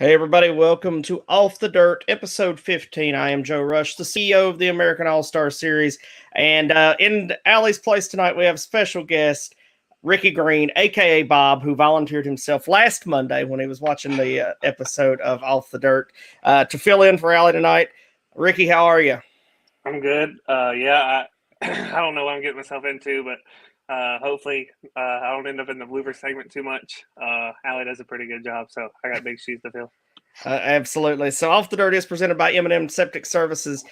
Hey, everybody, welcome to Off the Dirt, episode 15. I am Joe Rush, the CEO of the American All-Star Series. And in Allie's place tonight, we have a special guest, Ricky Green, a.k.a. Bob, who volunteered himself last Monday when he was watching the episode of Off the Dirt to fill in for Allie tonight. Ricky, how are you? I'm good. I don't know what I'm getting myself into, but hopefully I don't end up in the blooper segment too much. Allie does a pretty good job, so I got big shoes to fill. Absolutely. So Off the Dirt is presented by M&M Septic Services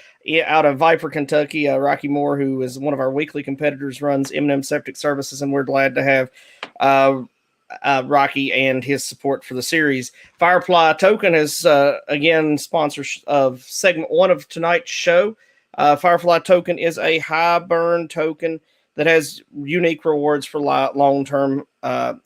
out of Viper, Kentucky. Rocky Moore, who is one of our weekly competitors, runs M&M Septic Services, and we're glad to have Rocky and his support for the series. Firefly Token is, again, sponsor of segment one of tonight's show. Firefly Token is a high burn token that has unique rewards for long-term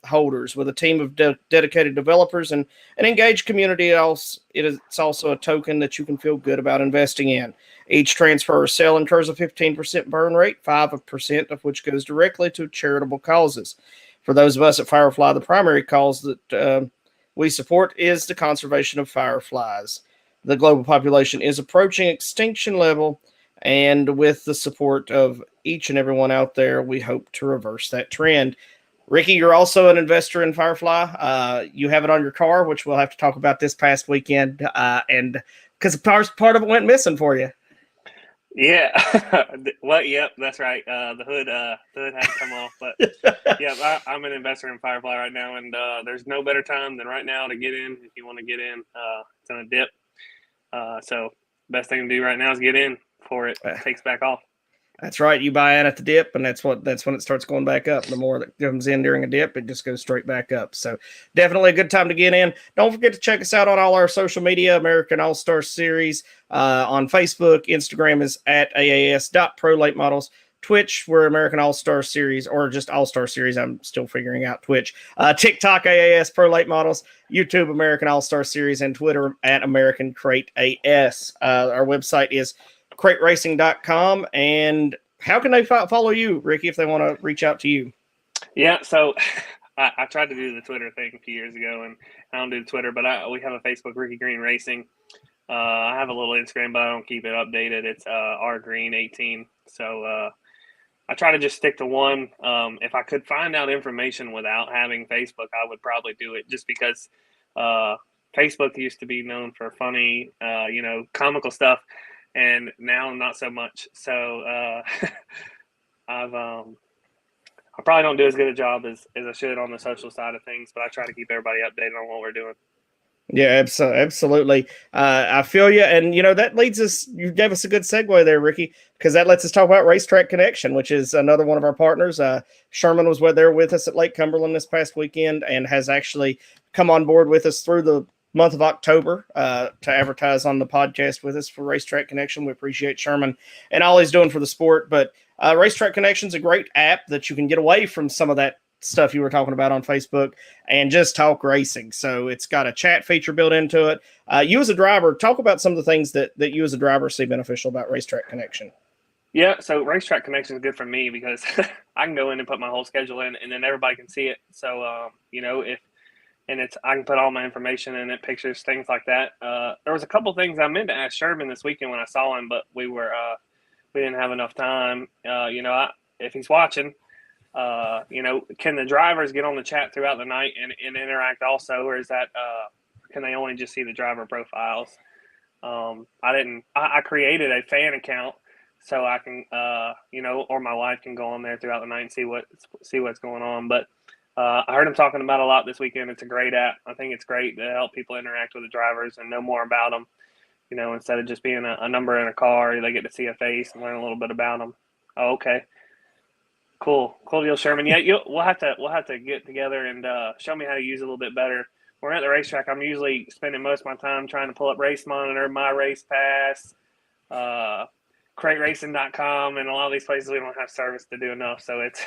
holders. With a team of dedicated developers and an engaged community, it's also a token that you can feel good about investing in. Each transfer or sale incurs a 15% burn rate, 5% of which goes directly to charitable causes. For those of us at Firefly, the primary cause that we support is the conservation of fireflies. The global population is approaching extinction level, and with the support of each and everyone out there, we hope to reverse that trend. Ricky, you're also an investor in Firefly. You have it on your car, which we'll have to talk about this past weekend, and because part of it went missing for you. Yeah, well, yep, that's right. The hood had to come off, but yeah, I'm an investor in Firefly right now, and there's no better time than right now to get in if you want to get in. It's on a dip, so best thing to do right now is get in before it takes back off. That's right. You buy in at the dip, and that's when it starts going back up. The more that comes in during a dip, it just goes straight back up. So definitely a good time to get in. Don't forget to check us out on all our social media, American All-Star Series, on Facebook. Instagram is at aas.prolatemodels. Twitch, we're American All-Star Series, or just All-Star Series. I'm still figuring out Twitch. TikTok, AAS Pro Late Models. YouTube, American All-Star Series, and Twitter at American Crate AS. Our website is crateracing.com. And how can they follow you, Ricky, if they want to reach out to you? Yeah, so I tried to do the Twitter thing a few years ago, and I don't do Twitter, but we have a Facebook, Ricky Green Racing. I have a little Instagram, but I don't keep it updated. It's rgreen18. So I try to just stick to one. If I could find out information without having Facebook, I would probably do it, just because Facebook used to be known for funny, comical stuff. And now not so much. So I probably don't do as good a job as I should on the social side of things, but I try to keep everybody updated on what we're doing. Yeah, absolutely. I feel you. And, that leads us, you gave us a good segue there, Ricky, because that lets us talk about Racetrack Connection, which is another one of our partners. Sherman was there with us at Lake Cumberland this past weekend and has actually come on board with us through the month of October to advertise on the podcast with us for Racetrack Connection. We appreciate Sherman and all he's doing for the sport. But Racetrack Connection is a great app that you can get away from some of that stuff you were talking about on Facebook and just talk racing. So it's got a chat feature built into it. You as a driver, talk about some of the things that you as a driver see beneficial about Racetrack Connection. Yeah, so Racetrack Connection is good for me because I can go in and put my whole schedule in, and then everybody can see it. So, I can put all my information in it, pictures, things like that. There was a couple things I meant to ask Sherman this weekend when I saw him, but we didn't have enough time. If he's watching, can the drivers get on the chat throughout the night and interact also, or is that can they only just see the driver profiles? I created a fan account so I can, or my wife can go on there throughout the night and see what's going on. But I heard him talking about a lot this weekend. It's a great app. I think it's great to help people interact with the drivers and know more about them. Instead of just being a number in a car, they get to see a face and learn a little bit about them. Oh, okay. Cool deal, Sherman. Yeah, we'll have to get together and show me how to use it a little bit better. We're at the racetrack. I'm usually spending most of my time trying to pull up Race Monitor, My Race Pass, crateracing.com, and a lot of these places we don't have service to do enough. So it's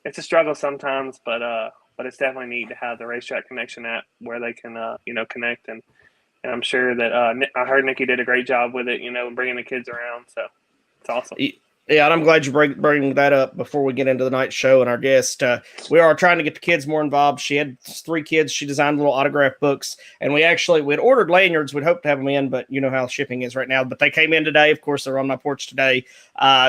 it's a struggle sometimes, but it's definitely neat to have the Racetrack Connection app where they can connect, and I'm sure that I heard Nikki did a great job with it, bringing the kids around. So it's awesome. Yeah, and I'm glad you bring that up before we get into the night show and our guest. We are trying to get the kids more involved. She had 3 kids. She designed little autograph books, and we had ordered lanyards. We'd hope to have them in, but you know how shipping is right now. But they came in today. Of course, they're on my porch today.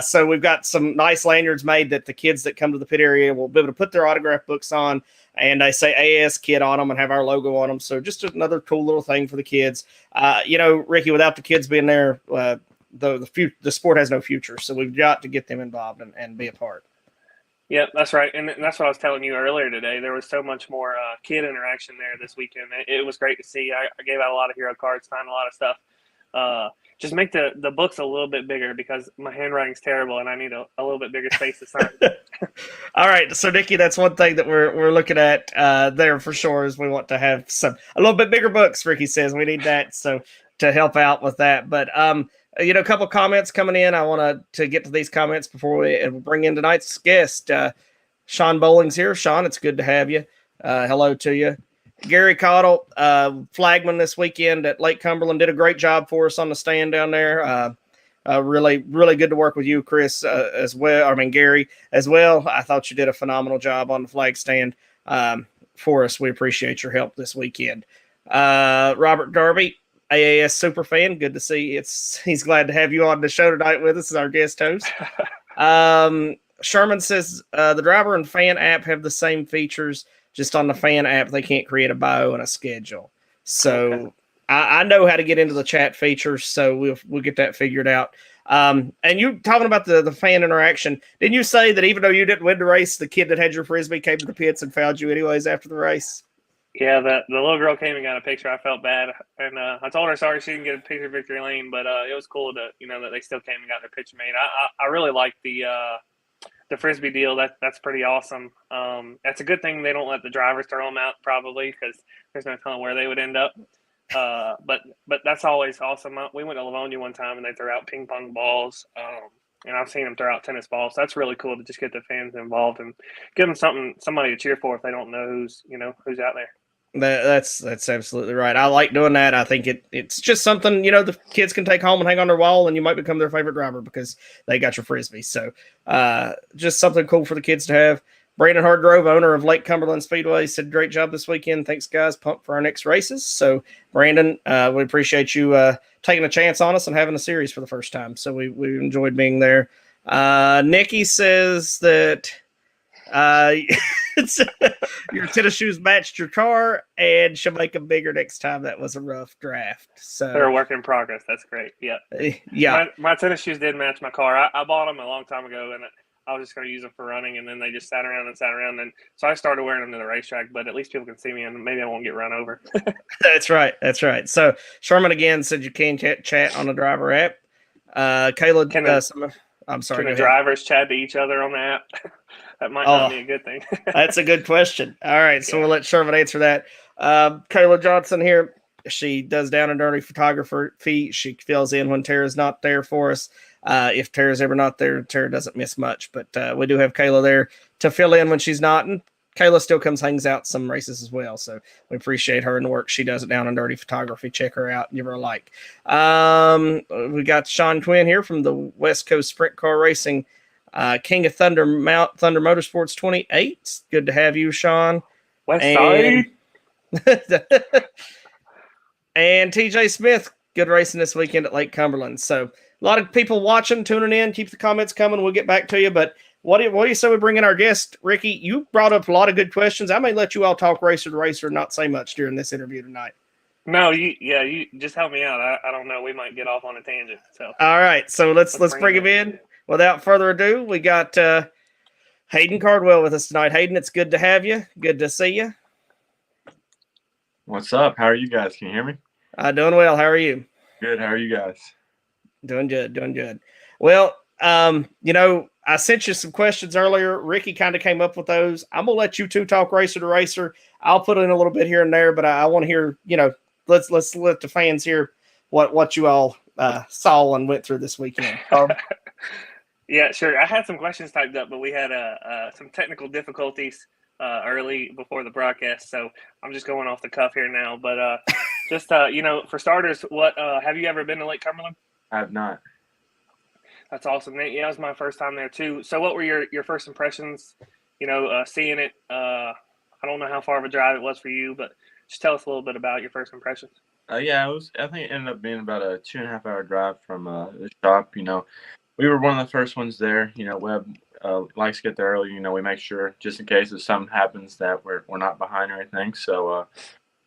So we've got some nice lanyards made that the kids that come to the pit area will be able to put their autograph books on, and they say AS Kid on them and have our logo on them. So just another cool little thing for the kids. Ricky, without the kids being there, the sport has no future, so we've got to get them involved and be a part. Yeah, that's right, and that's what I was telling you earlier today. There was so much more kid interaction there this weekend. It was great to see. I gave out a lot of hero cards, signed a lot of stuff. Just make the books a little bit bigger because my handwriting's terrible and I need a little bit bigger space to sign. All right, so Nikki, that's one thing that we're looking at there for sure is we want to have a little bit bigger books. Ricky says we need that so to help out with that, but a couple of comments coming in. I want to get to these comments before we bring in tonight's guest. Sean Bowling's here. Sean, it's good to have you. Hello to you. Gary Cottle, flagman this weekend at Lake Cumberland, did a great job for us on the stand down there. Really, really good to work with you, Chris, as well. I mean, Gary as well. I thought you did a phenomenal job on the flag stand for us. We appreciate your help this weekend. Robert Darby, AAS super fan. Good to see. He's glad to have you on the show tonight with us as our guest host. Sherman says the driver and fan app have the same features. Just on the fan app, they can't create a bio and a schedule. So okay. I know how to get into the chat features, so we'll get that figured out. And you talking about the fan interaction, didn't you say that even though you didn't win the race, the kid that had your Frisbee came to the pits and found you anyways after the race? Yeah, the little girl came and got a picture. I felt bad, and I told her sorry she didn't get a picture of victory lane, but it was cool to that they still came and got their picture made. I really like the Frisbee deal. That's pretty awesome. That's a good thing they don't let the drivers throw them out probably because there's no telling where they would end up. But that's always awesome. We went to Livonia one time and they threw out ping pong balls. And I've seen them throw out tennis balls. So that's really cool to just get the fans involved and give them somebody to cheer for if they don't know who's out there. That's absolutely right. I like doing that. I think it's just something, the kids can take home and hang on their wall and you might become their favorite driver because they got your Frisbee. So just something cool for the kids to have. Brandon Hardgrove, owner of Lake Cumberland Speedway, said, great job this weekend. Thanks, guys. Pumped for our next races. So, Brandon, we appreciate you taking a chance on us and having a series for the first time. So we enjoyed being there. Nikki says that your tennis shoes matched your car and she'll make them bigger next time. That was a rough draft. So they're a work in progress. That's great. Yeah. Yeah. My tennis shoes did match my car. I bought them a long time ago and I was just going to use them for running, and then they just sat around. And so I started wearing them to the racetrack, but at least people can see me and maybe I won't get run over. That's right. So Sherman again said you can chat on the driver app. Kayla, I'm sorry. Can the drivers chat to each other on the app? That might not be a good thing. That's a good question. All right, so we'll let Sherman answer that. Kayla Johnson here. She does down and dirty photography. She fills in when Tara's not there for us. If Tara's ever not there, Tara doesn't miss much. But we do have Kayla there to fill in when she's not. And Kayla still hangs out some races as well. So we appreciate her and the work she does at Down and Dirty Photography. Check her out. Give her a like. We got Sean Quinn here from the West Coast Sprint Car Racing. King of Thunder Motorsports 28. Good to have you, Sean. West Side. And TJ Smith, good racing this weekend at Lake Cumberland. So a lot of people watching, tuning in. Keep the comments coming. We'll get back to you. But what do you say we bring in our guest, Ricky? You brought up a lot of good questions. I may let you all talk racer to racer and not say much during this interview tonight. No, you just help me out. I don't know. We might get off on a tangent. So all right. So let's bring him in. Without further ado, we got Hayden Cardwell with us tonight. Hayden, it's good to have you. Good to see you. What's up? How are you guys? Can you hear me? Doing well. How are you? Good. How are you guys? Doing good. Well, I sent you some questions earlier. Ricky kind of came up with those. I'm going to let you two talk racer to racer. I'll put in a little bit here and there, but I want to hear, let's let the fans hear what you all saw and went through this weekend. Yeah, sure. I had some questions typed up, but we had some technical difficulties early before the broadcast, so I'm just going off the cuff here now. But just for starters, what have you ever been to Lake Cumberland? I have not. That's awesome, Nate. Yeah, it was my first time there too. So, what were your first impressions? Seeing it. I don't know how far of a drive it was for you, but just tell us a little bit about your first impressions. Yeah, it was. I think it ended up being about a 2.5 hour drive from the shop. We were one of the first ones there. Webb likes to get there early. We make sure just in case if something happens that we're not behind or anything. So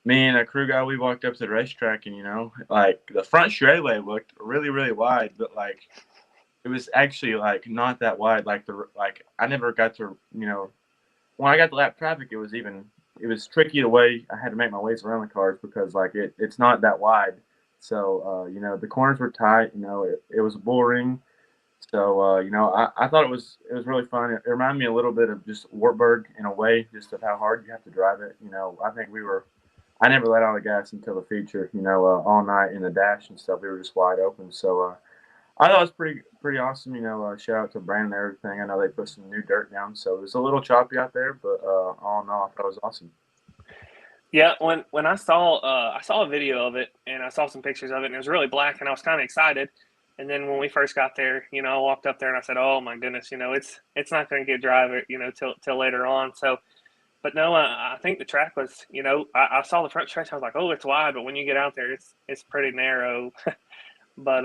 me and a crew guy, we walked up to the racetrack, and like the front straightaway looked really really wide, but like it was actually like not that wide. Like I never got to when I got to lap traffic, it was tricky the way I had to make my ways around the cars because like it's not that wide. So the corners were tight. It was a bull ring. So I thought it was really fun. It reminded me a little bit of just Wartburg in a way, just of how hard you have to drive it. I think I never let out the gas until the feature. All night in the dash and stuff, we were just wide open. So I thought it was pretty awesome. Shout out to Brandon and everything. I know they put some new dirt down, so it was a little choppy out there, but all in all, I thought it was awesome. Yeah, when I saw a video of it and I saw some pictures of it and it was really black and I was kind of excited. And then when we first got there, I walked up there and I said, "Oh my goodness, it's not going to get dry, till later on." So, but no, I think the track was, I saw the front stretch. I was like, "Oh, it's wide," but when you get out there, it's pretty narrow. But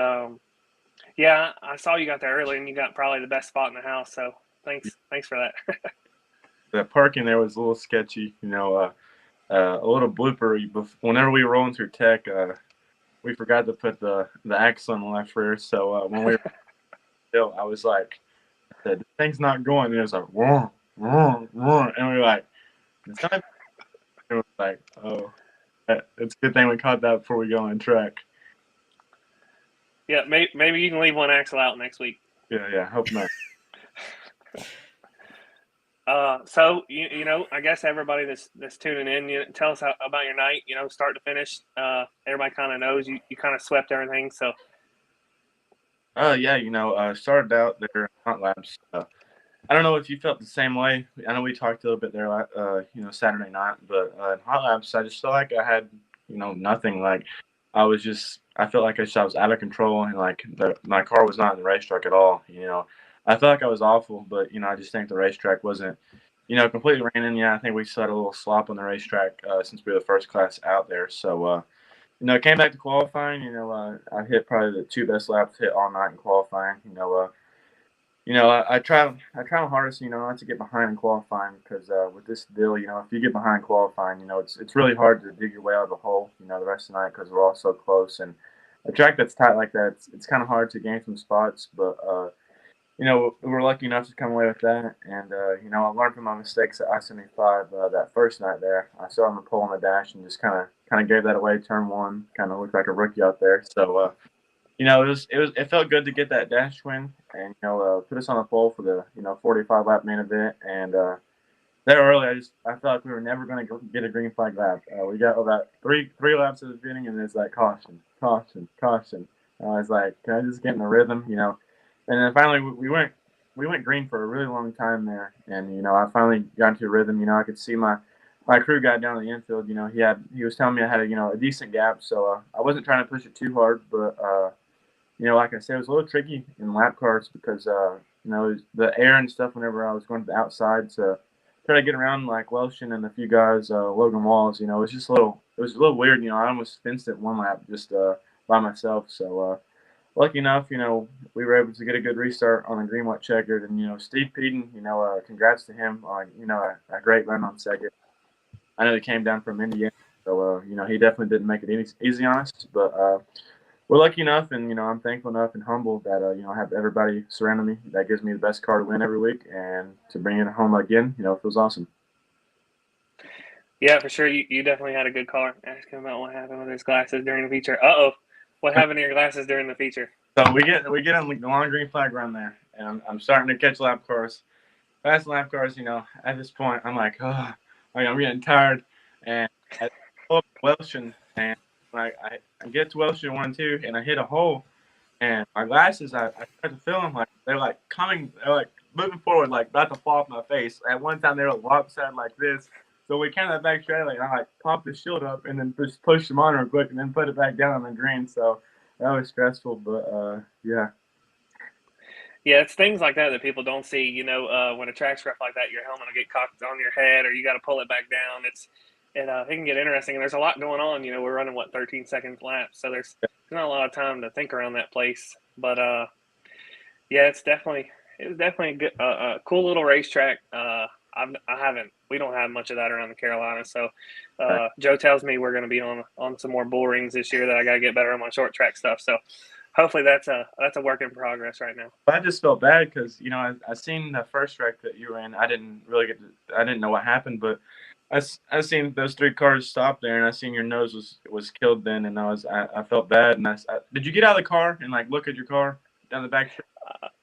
yeah, I saw you got there early and you got probably the best spot in the house. So thanks for that. The parking there was a little sketchy. A little blooper. Whenever we were rolling through Tech, we forgot to put the axle on the left rear. So when we were still, I was like, "The thing's not going." And it was like, "Whoa, whoa, whoa," and we were like, "It's not." It was like, "Oh, it's a good thing we caught that before we go on track." Yeah, maybe you can leave one axle out next week. Yeah, hope not. So I guess everybody that's tuning in, tell us about your night. Start to finish. Everybody kind of knows you kind of swept everything. So. Yeah, started out there in hot laps. I don't know if you felt the same way. I know we talked a little bit there, Saturday night, but in hot laps, I just felt like I had, nothing. Like I felt like I was out of control, and like my car was not in the racetrack at all. I felt like I was awful, but I just think the racetrack wasn't, completely raining. Yeah, I think we still had a little slop on the racetrack since we were the first class out there. So, it came back to qualifying. I hit probably the two best laps hit all night in qualifying. I try my hardest, not to get behind in qualifying because with this deal, if you get behind qualifying, it's really hard to dig your way out of the hole, the rest of the night because we're all so close. And a track that's tight like that, it's kind of hard to gain some spots, but we were lucky enough to come away with that. And I learned from my mistakes at I-75 that first night there. I saw him pull on the dash and just kind of gave that away. Turn one, kind of looked like a rookie out there. So. It felt good to get that dash win and put us on the pole for the 45 lap main event. And there early, I felt like we were never going to get a green flag lap. We got about three laps of the beginning, and it's like caution, caution, caution. I was like, can I just get in the rhythm, And then finally we went green for a really long time there, and I finally got into a rhythm. I could see my crew guy down in the infield. He was telling me I had a decent gap, so I wasn't trying to push it too hard, but like I said, it was a little tricky in lap cars because, the air and stuff whenever I was going to the outside to try to get around like Welshin and a few guys, Logan Walls, it was it was a little weird. I almost fenced it one lap just by myself. So, lucky enough, we were able to get a good restart on the green white checkered. And, Steve Peden, congrats to him on, a great run on second. I know he came down from Indiana, so, he definitely didn't make it easy on us, but, we're lucky enough, and I'm thankful enough and humbled that I have everybody surrounding me. That gives me the best car to win every week, and to bring it home again, it feels awesome. Yeah, for sure. You definitely had a good caller. Ask him about what happened with his glasses during the feature. What happened to your glasses during the feature? So we get on the long green flag run there, and I'm starting to catch lap cars, fast lap cars. At this point, I'm like, oh, I'm getting tired, and I pull up Welsh and I get to Welsh in 1 and 2, and I hit a hole, and my glasses, I tried to feel them like they're like moving forward, like about to fall off my face. At one time, they were lopsided like this. So we came back straight, and I popped the shield up and then just pushed them on real quick and then put it back down on the green. So that was stressful, but yeah. Yeah, it's things like that that people don't see. You know, when a track's rough like that, your helmet will get cocked on your head, or you got to pull it back down. It can get interesting, and there's a lot going on. You know, we're running 13 second laps, so there's not a lot of time to think around that place. But yeah, it was definitely a good, cool little racetrack. We don't have much of that around the Carolinas. So Joe tells me we're going to be on some more bull rings this year that I got to get better on my short track stuff. So hopefully that's a work in progress right now. I just felt bad because, you know, I seen the first track that you ran. I didn't know what happened, but I seen those 3 cars stop there, and I seen your nose was killed then, and I felt bad. And did you get out of the car and like look at your car down the back?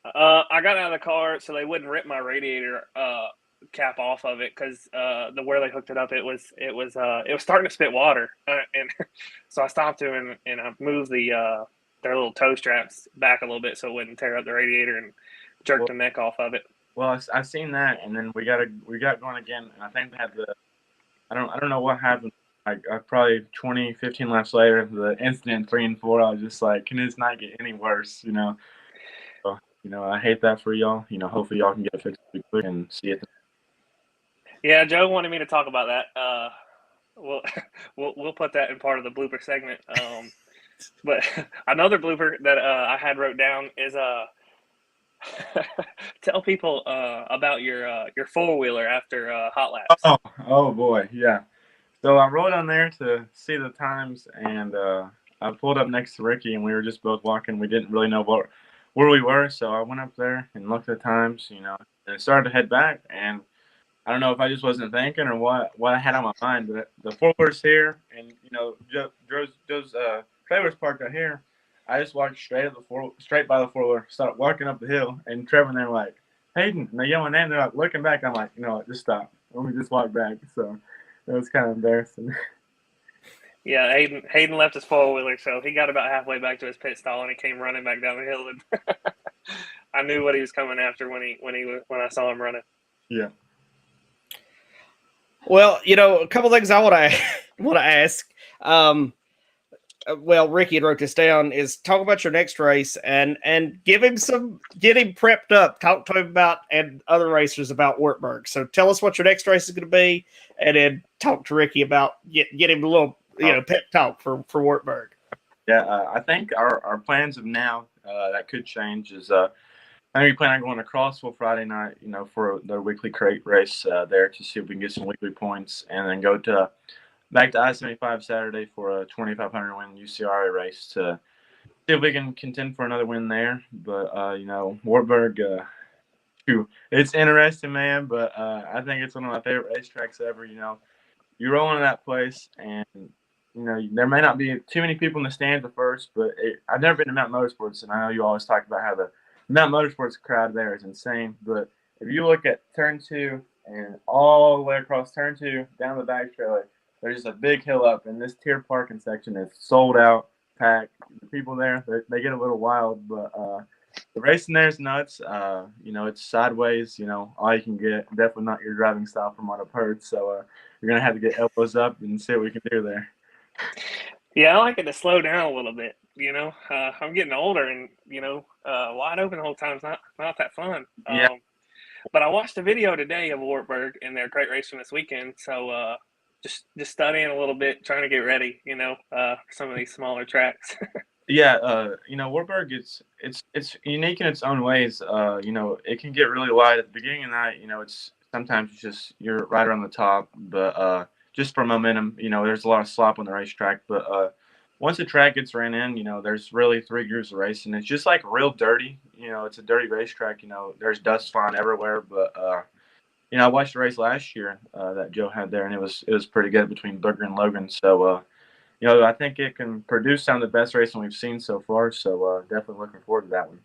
I got out of the car so they wouldn't rip my radiator cap off of it, because where they hooked it up, it was starting to spit water, and so I stopped him and I moved their little toe straps back a little bit so it wouldn't tear up the radiator and jerk the neck off of it. Well, I seen that, and then we got going again, and I think they had I don't know what happened. Like probably 20, 15 laps later, the incident 3 and 4, I was just like, can this not get any worse? You know. So, you know, I hate that for y'all. You know, hopefully y'all can get it fixed quick and see it. Yeah, Joe wanted me to talk about that. We'll put that in part of the blooper segment. But another blooper that I had wrote down is tell people about your 4-wheeler after hot laps. Oh boy, yeah. So I rode on there to see the times, and I pulled up next to Ricky, and we were just both walking. We didn't really know where we were, so I went up there and looked at the times, you know, and started to head back. And I don't know if I just wasn't thinking or what I had on my mind, but the 4-wheeler's here, and you know, Joe's trailer's parked out here. I just walked straight by the 4-wheeler, started walking up the hill, and Trevor and they're like, Hayden, and they yell my name. They're like looking back. I'm like, you know what, just stop. Let me just walk back. So it was kind of embarrassing. Yeah, Hayden left his 4-wheeler, so he got about halfway back to his pit stall, and he came running back down the hill. And I knew what he was coming after when I saw him running. Yeah. Well, you know, a couple things I want to ask. Well, Ricky had wrote this down, is talk about your next race and get him prepped up. Talk to him about, and other racers about, Wartburg. So tell us what your next race is going to be, and then talk to Ricky about get him a little, pep talk for Wartburg. Yeah, I think our plans of now that could change is I think we plan on going to Crossville Friday night, you know, for their weekly crate race there to see if we can get some weekly points, and then go back to I-75 Saturday for a 2,500 win UCRA race to see if we can contend for another win there. But, you know, Wartburg, it's interesting, man, but I think it's one of my favorite racetracks ever. You know, you roll into that place, and, you know, there may not be too many people in the stands at first, but I've never been to Mountain Motorsports, and I know you always talk about how the Mountain Motorsports crowd there is insane. But if you look at turn 2 and all the way across turn 2 down the back trailer, there's just a big hill up, and this tier parking section is sold out, packed. The people there, they get a little wild, but the racing there is nuts. You know, it's sideways, you know, all you can get. Definitely not your driving style from what I've heard. So you're going to have to get elbows up and see what we can do there. Yeah, I like it to slow down a little bit. You know, I'm getting older, and, you know, wide open the whole time is not that fun. Yeah. But I watched a video today of Wartburg and their crate race from this weekend. So just studying a little bit, trying to get ready, you know, for some of these smaller tracks. Yeah, you know, Wartburg, it's unique in its own ways. You know, it can get really wide at the beginning of the night. You know, it's sometimes just you're right around the top, but just for momentum, you know, there's a lot of slop on the racetrack. But once the track gets ran in, you know, there's really 3 gears of racing. It's just like real dirty. You know, it's a dirty racetrack. You know, there's dust flying everywhere. But you know, I watched the race last year that Joe had there, and it was pretty good between Booker and Logan. So you know, I think it can produce some of the best racing we've seen so far. So definitely looking forward to that one.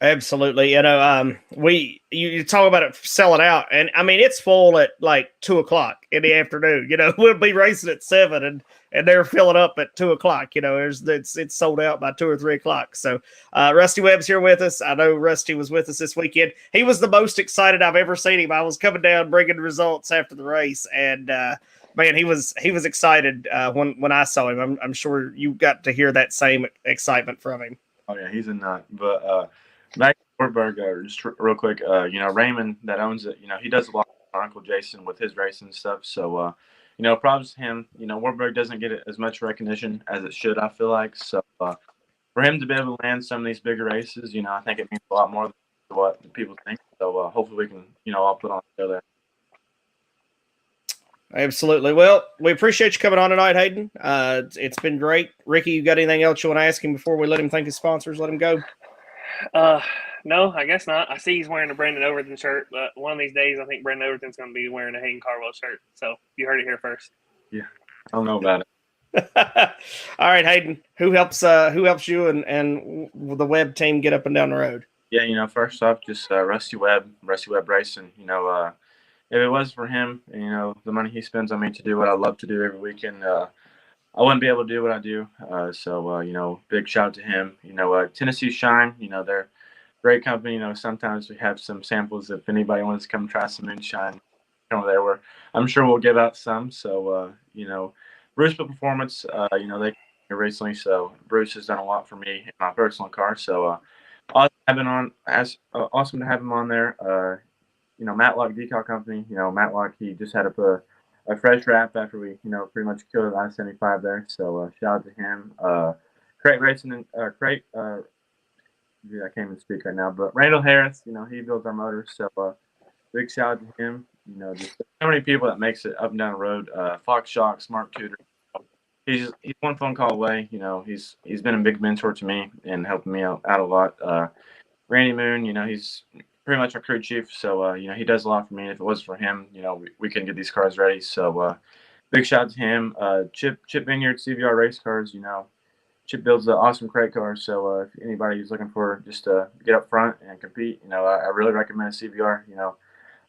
Absolutely. You know, you talk about it selling out, and I mean, it's full at like 2:00 in the afternoon. You know, we'll be racing at 7 and they're filling up at 2:00. You know, it's sold out by 2 or 3 o'clock. So Rusty Webb's here with us. I know Rusty was with us this weekend. He was the most excited I've ever seen him. I was coming down bringing the results after the race, and man, he was excited when I saw him. I'm sure you got to hear that same excitement from him. Oh yeah, he's a nut. But back to Wartburg, just real quick, Raymond that owns it, he does a lot with our Uncle Jason with his racing and stuff. So props to him. Wartburg doesn't get as much recognition as it should, I feel like. So for him to be able to land some of these bigger races, I think it means a lot more than what people think. So hopefully we can, all put on a show there. Absolutely. Well, we appreciate you coming on tonight, Hayden. It's been great. Ricky, you got anything else you want to ask him before we let him thank his sponsors? Let him go. No, I guess not. I see he's wearing a Brandon Overton shirt, but one of these days I think Brandon Overton's going to be wearing a Hayden Cardwell shirt. So you heard it here first. Yeah, I don't know about it. All right, Hayden. Who helps you and the Webb team get up and down the road? Yeah, first off, just Rusty Webb Racing. If it was for him, the money he spends on me to do what I love to do every weekend, I wouldn't be able to do what I do. So big shout out to him. Tennessee Shine, they're great company. Sometimes we have some samples if anybody wants to come try some moonshine over there. I'm sure we'll give out some. So, Bruce Performance, they came here recently. So Bruce has done a lot for me in my personal car. So awesome to have him on there. Matlock Decal Company, Matlock, he just had to put a fresh wrap after we, pretty much killed it I-75 there. So shout out to him. Crate Racing and Crate, I can't even speak right now, but Randall Harris, he builds our motors. So big shout out to him. Just so many people that makes it up and down the road. Fox Shock, Smart Tutor. He's one phone call away. He's been a big mentor to me and helping me out a lot. Randy Moon, he's pretty much our crew chief. So, he does a lot for me. If it wasn't for him, we couldn't get these cars ready. So, big shout out to him. Chip Vineyard, CVR Race Cars, Chip builds an awesome crate car. So, if anybody who's looking for just to get up front and compete, I really recommend a CVR.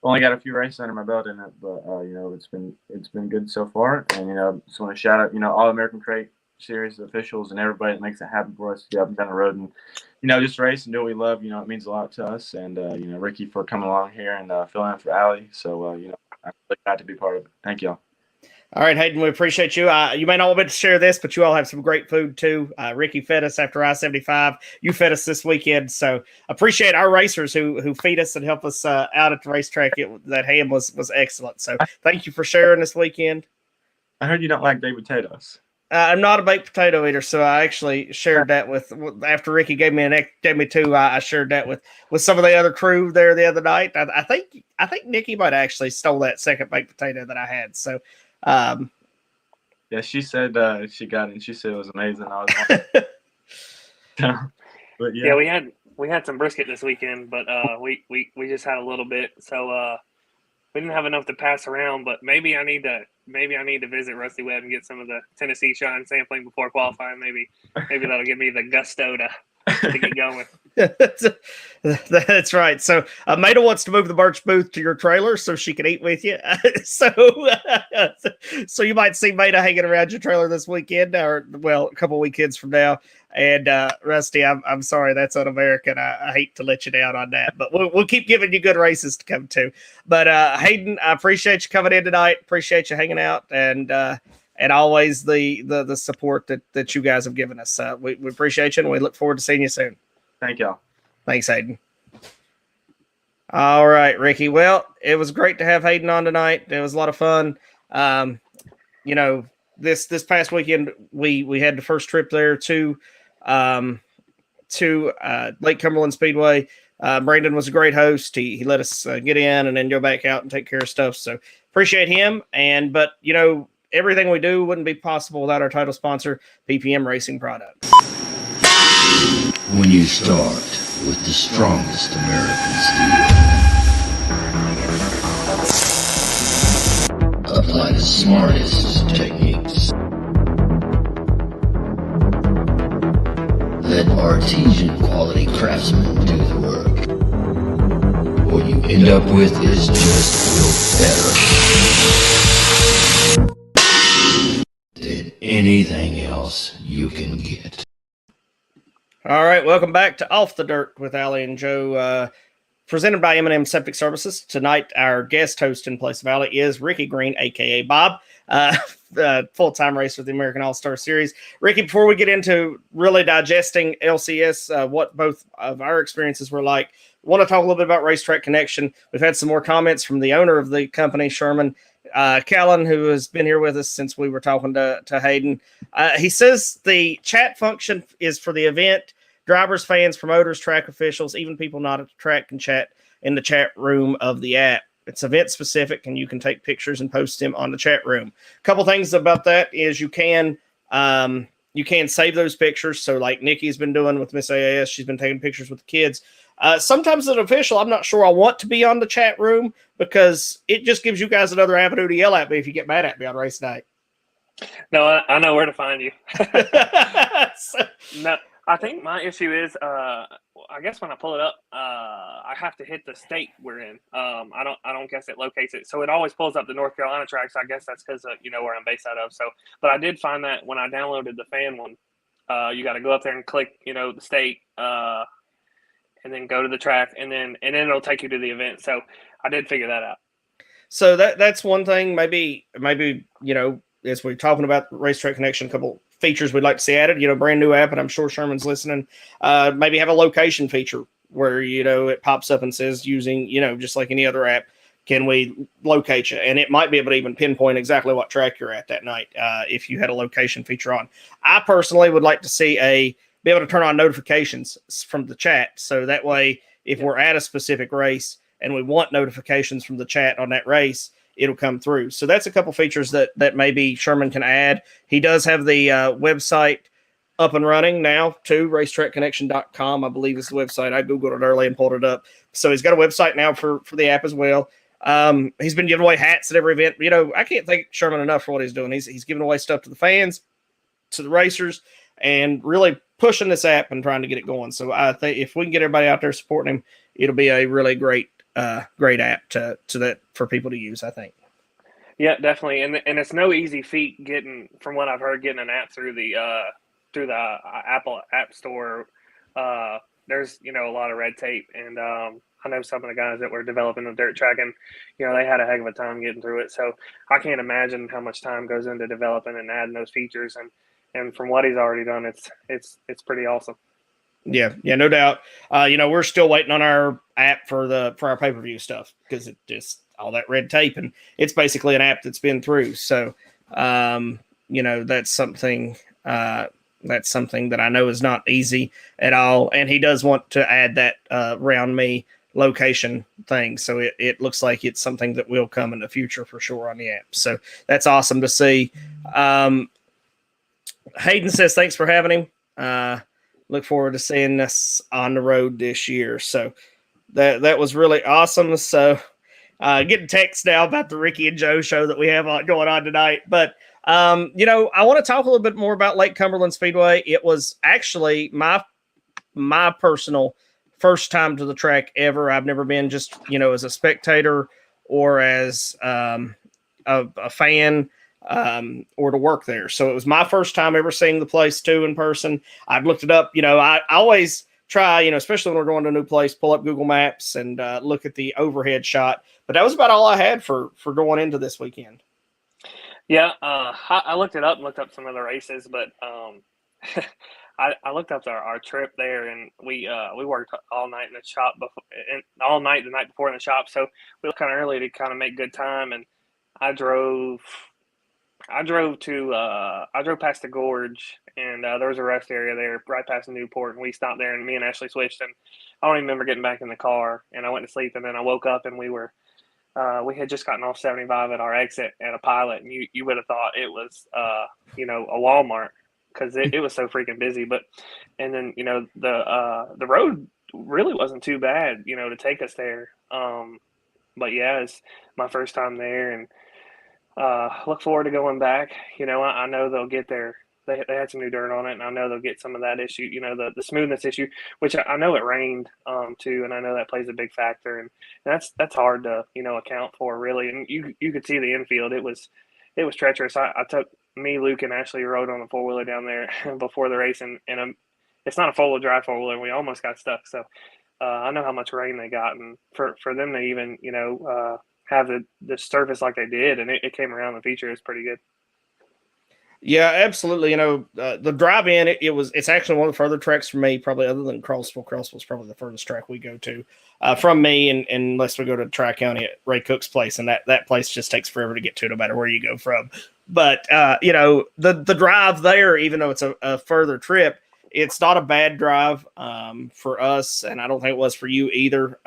Only got a few races under my belt in it, but, it's been good so far. And, just want to shout out, All American Crate Series officials and everybody that makes it happen for us to get up and down the road and just race and do what we love. It means a lot to us. And Ricky for coming along here and filling in for Allie. So I'm really glad to be part of it. Thank y'all. All right, Hayden, we appreciate you. You may not want to share this, but you all have some great food too. Ricky fed us after I-75. You fed us this weekend, so appreciate our racers who feed us and help us out at the racetrack. That ham was excellent. So thank you for sharing this weekend. I heard you don't like baked potatoes. I'm not a baked potato eater, so I actually shared that with after Ricky gave me two. I shared that with some of the other crew there the other night. I think Nikki might actually stole that second baked potato that I had. So, yeah, she said she got it and she said it was amazing. I was but yeah, we had some brisket this weekend, but we just had a little bit, so we didn't have enough to pass around. But maybe I need to visit Rusty Webb and get some of the Tennessee Shine sampling before qualifying. Maybe that'll give me the gusto to get going. That's right. So Maida wants to move the merch booth to your trailer so she can eat with you. So you might see Maida hanging around your trailer this weekend, or a couple weekends from now. And Rusty, I'm sorry, that's un-American. I hate to let you down on that, but we'll keep giving you good races to come to. But Hayden, I appreciate you coming in tonight. Appreciate you hanging out and always the support that you guys have given us. We appreciate you and we look forward to seeing you soon. Thank y'all. Thanks, Hayden. All right, Ricky. Well, it was great to have Hayden on tonight. It was a lot of fun. This past weekend we had the first trip there to Lake Cumberland Speedway. Brandon was a great host. He let us get in and then go back out and take care of stuff. So appreciate him. But everything we do wouldn't be possible without our title sponsor, PPM Racing Products. When you start with the strongest American steel, apply the smartest techniques. Let artesian quality craftsmen do the work. What you end up with is just built better than anything else you can get. All right, welcome back to Off the Dirt with Allie and Joe, presented by M&M Septic Services. Tonight, our guest host in place of Allie is Ricky Green, a.k.a. Bob. full-time racer of the American All-Star Series. Ricky, before we get into really digesting LCS, what both of our experiences were like, I want to talk a little bit about Racetrack Connection. We've had some more comments from the owner of the company, Sherman Callan, who has been here with us since we were talking to Hayden. He says the chat function is for the event. Drivers, fans, promoters, track officials, even people not at the track can chat in the chat room of the app. It's event specific, and you can take pictures and post them on the chat room. A couple things about that is you can save those pictures. So like Nikki's been doing with Miss AAS, she's been taking pictures with the kids. Sometimes as an official, I'm not sure I want to be on the chat room because it just gives you guys another avenue to yell at me if you get mad at me on race night. No, I know where to find you. So, No, I think my issue is, I guess when I pull it up, I have to hit the state we're in. I don't guess it locates it, so it always pulls up the North Carolina track. So I guess that's because where I'm based out of. So, but I did find that when I downloaded the fan one, you got to go up there and click, the state, and then go to the track, and then it'll take you to the event. So I did figure that out. So that's one thing. Maybe as we're talking about Racetrack Connection, a couple features we'd like to see added. Brand new app, and I'm sure Sherman's listening. Maybe have a location feature where it pops up and says using just like any other app, can we locate you? And it might be able to even pinpoint exactly what track you're at that night if you had a location feature on. I personally would like to see be able to turn on notifications from the chat, so that way if we're at a specific race and we want notifications from the chat on that race, it'll come through. So that's a couple features that maybe Sherman can add. He does have the website up and running now too. Racetrackconnection.com, I believe, is the website. I Googled it early and pulled it up. So he's got a website now for the app as well. He's been giving away hats at every event. I can't thank Sherman enough for what he's doing. He's giving away stuff to the fans, to the racers, and really pushing this app and trying to get it going. So I think if we can get everybody out there supporting him, it'll be a really great app to that for people to use, I think. Yeah, definitely, and it's no easy feat getting, from what I've heard, getting an app through the Apple App Store. There's a lot of red tape, and I know some of the guys that were developing the dirt track, and they had a heck of a time getting through it. So I can't imagine how much time goes into developing and adding those features, and from what he's already done, it's pretty awesome. Yeah, no doubt. We're still waiting on our app for our pay-per-view stuff because it just all that red tape, and it's basically an app that's been through. So, that's something that I know is not easy at all. And he does want to add that round me location thing. So it looks like it's something that will come in the future for sure on the app. So that's awesome to see. Hayden says, thanks for having him. Look forward to seeing us on the road this year. So that was really awesome. So getting text now about the Ricky and Joe show that we have going on tonight. But, I want to talk a little bit more about Lake Cumberland Speedway. It was actually my personal first time to the track ever. I've never been just, as a spectator or as a fan or to work there. So it was my first time ever seeing the place too in person. I've looked it up. I always try, especially when we're going to a new place, pull up Google Maps and look at the overhead shot. But that was about all I had for going into this weekend. Yeah, I looked it up and looked up some of the races, but I looked up our trip there, and we worked all night in the shop all night the night before in the shop. So we left kind of early to kind of make good time, and I drove past the gorge, and there was a rest area there right past Newport, and we stopped there, and me and Ashley switched, and I don't even remember getting back in the car, and I went to sleep, and then I woke up, and we had just gotten off 75 at our exit at a Pilot, and you would have thought it was a Walmart because it was so freaking busy. But and then the road really wasn't too bad to take us there. But yeah, it's my first time there, and look forward to going back. I know they'll get there. They had some new dirt on it, and I know they'll get some of that issue, the smoothness issue, which I know it rained too, and I know that plays a big factor, and that's hard to account for really. And you could see the infield; it was treacherous. I took me, Luke, and Ashley rode on the 4-wheeler down there before the race, and it's not a 4-wheel drive 4-wheeler. We almost got stuck, so I know how much rain they got, and for them to even have the surface like they did, and it came around the feature is pretty good. Yeah, absolutely. The drive-in, it's actually one of the further treks for me, probably other than Crossville. Crossville's probably the furthest track we go to from me, and unless we go to Tri-County at Ray Cook's place, and that place just takes forever to get to, no matter where you go from. But the drive there, even though it's a further trip, it's not a bad drive for us, and I don't think it was for you either.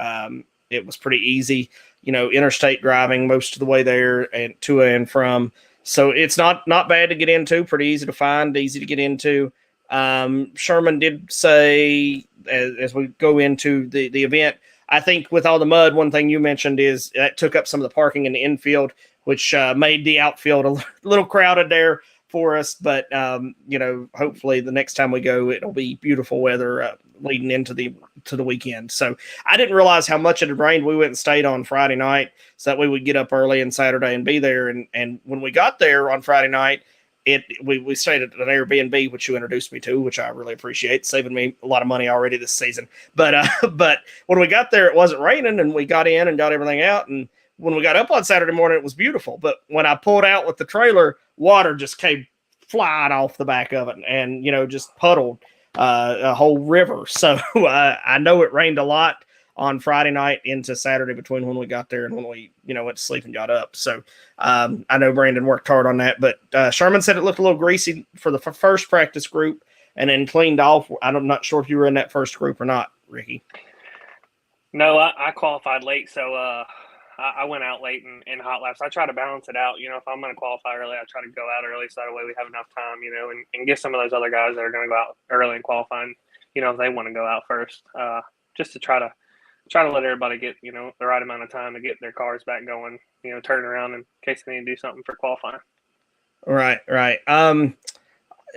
It was pretty easy, interstate driving most of the way there and to and from. So it's not bad to get into, pretty easy to find, easy to get into. Sherman did say, as we go into the event, I think with all the mud, one thing you mentioned is that took up some of the parking in the infield, which made the outfield a little crowded there for us. But, hopefully the next time we go, it'll be beautiful weather leading into the weekend. So I didn't realize how much it had rained. We went and stayed on Friday night so that way we'd get up early and Saturday and be there. And when we got there on Friday night, we stayed at an Airbnb, which you introduced me to, which I really appreciate, saving me a lot of money already this season. But when we got there, it wasn't raining, and we got in and got everything out. And when we got up on Saturday morning, it was beautiful. But when I pulled out with the trailer, water just came flying off the back of it, and just puddled a whole river. So I know it rained a lot on Friday night into Saturday between when we got there and when we went to sleep and got up. So I know Brandon worked hard on that, but Sherman said it looked a little greasy for the first practice group and then cleaned off. I'm not sure if you were in that first group or not, Ricky. No, I qualified late, so I went out late in hot laps. I try to balance it out. If I'm going to qualify early, I try to go out early so that way we have enough time, and give some of those other guys that are going to go out early and qualifying, if they want to go out first, just to try to let everybody get, the right amount of time to get their cars back going, turn around in case they need to do something for qualifying. Right.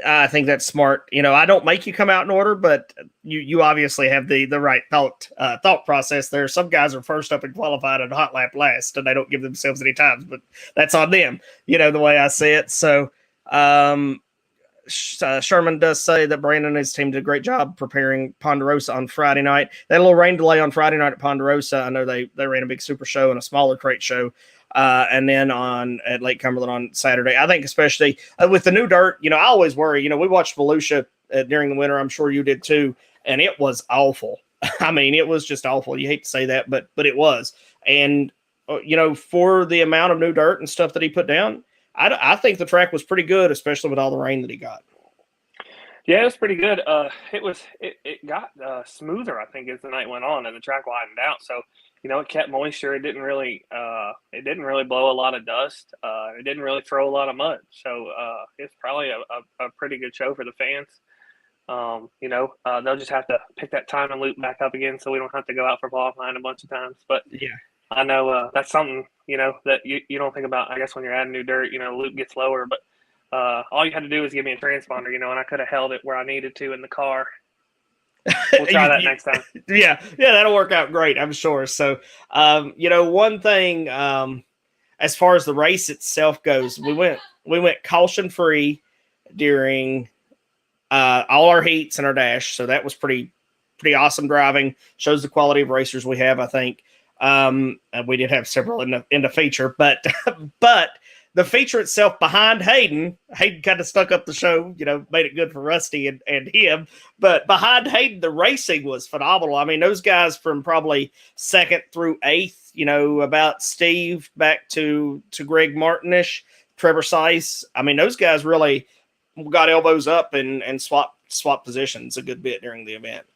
I think that's smart. I don't make you come out in order, but you obviously have the right thought process there. Some guys are first up and qualified and hot lap last, and they don't give themselves any times, but that's on them, the way I see it. So Sherman does say that Brandon and his team did a great job preparing Ponderosa on Friday night. They had a little rain delay on Friday night at Ponderosa. I know they ran a big super show and a smaller crate show. And then at Lake Cumberland on Saturday, I think especially with the new dirt, I always worry, we watched Volusia during the winter. I'm sure you did too. And it was awful. I mean, it was just awful. You hate to say that, but it was. And, for the amount of new dirt and stuff that he put down, I think the track was pretty good, especially with all the rain that he got. Yeah, it was pretty good. It got smoother, I think, as the night went on and the track widened out. So, it kept moisture. It didn't really blow a lot of dust. It didn't really throw a lot of mud. So it's probably a pretty good show for the fans. They'll just have to pick that time and loop back up again, so we don't have to go out for qualifying a bunch of times. But yeah, I know that's something that you don't think about. I guess when you're adding new dirt, loop gets lower, but all you had to do was give me a transponder, and I could have held it where I needed to in the car. We'll try that next time. Yeah, that'll work out great, I'm sure. So, one thing as far as the race itself goes, we went caution free during all our heats and our dash, so that was pretty awesome driving. Shows the quality of racers we have, I think. And we did have several in the feature, but the feature itself behind Hayden kind of stuck up the show, made it good for Rusty and him. But behind Hayden, the racing was phenomenal. I mean, those guys from probably 2nd through 8th, about Steve back to Greg Martinish, Trevor Seiss. I mean, those guys really got elbows up and swapped positions a good bit during the event.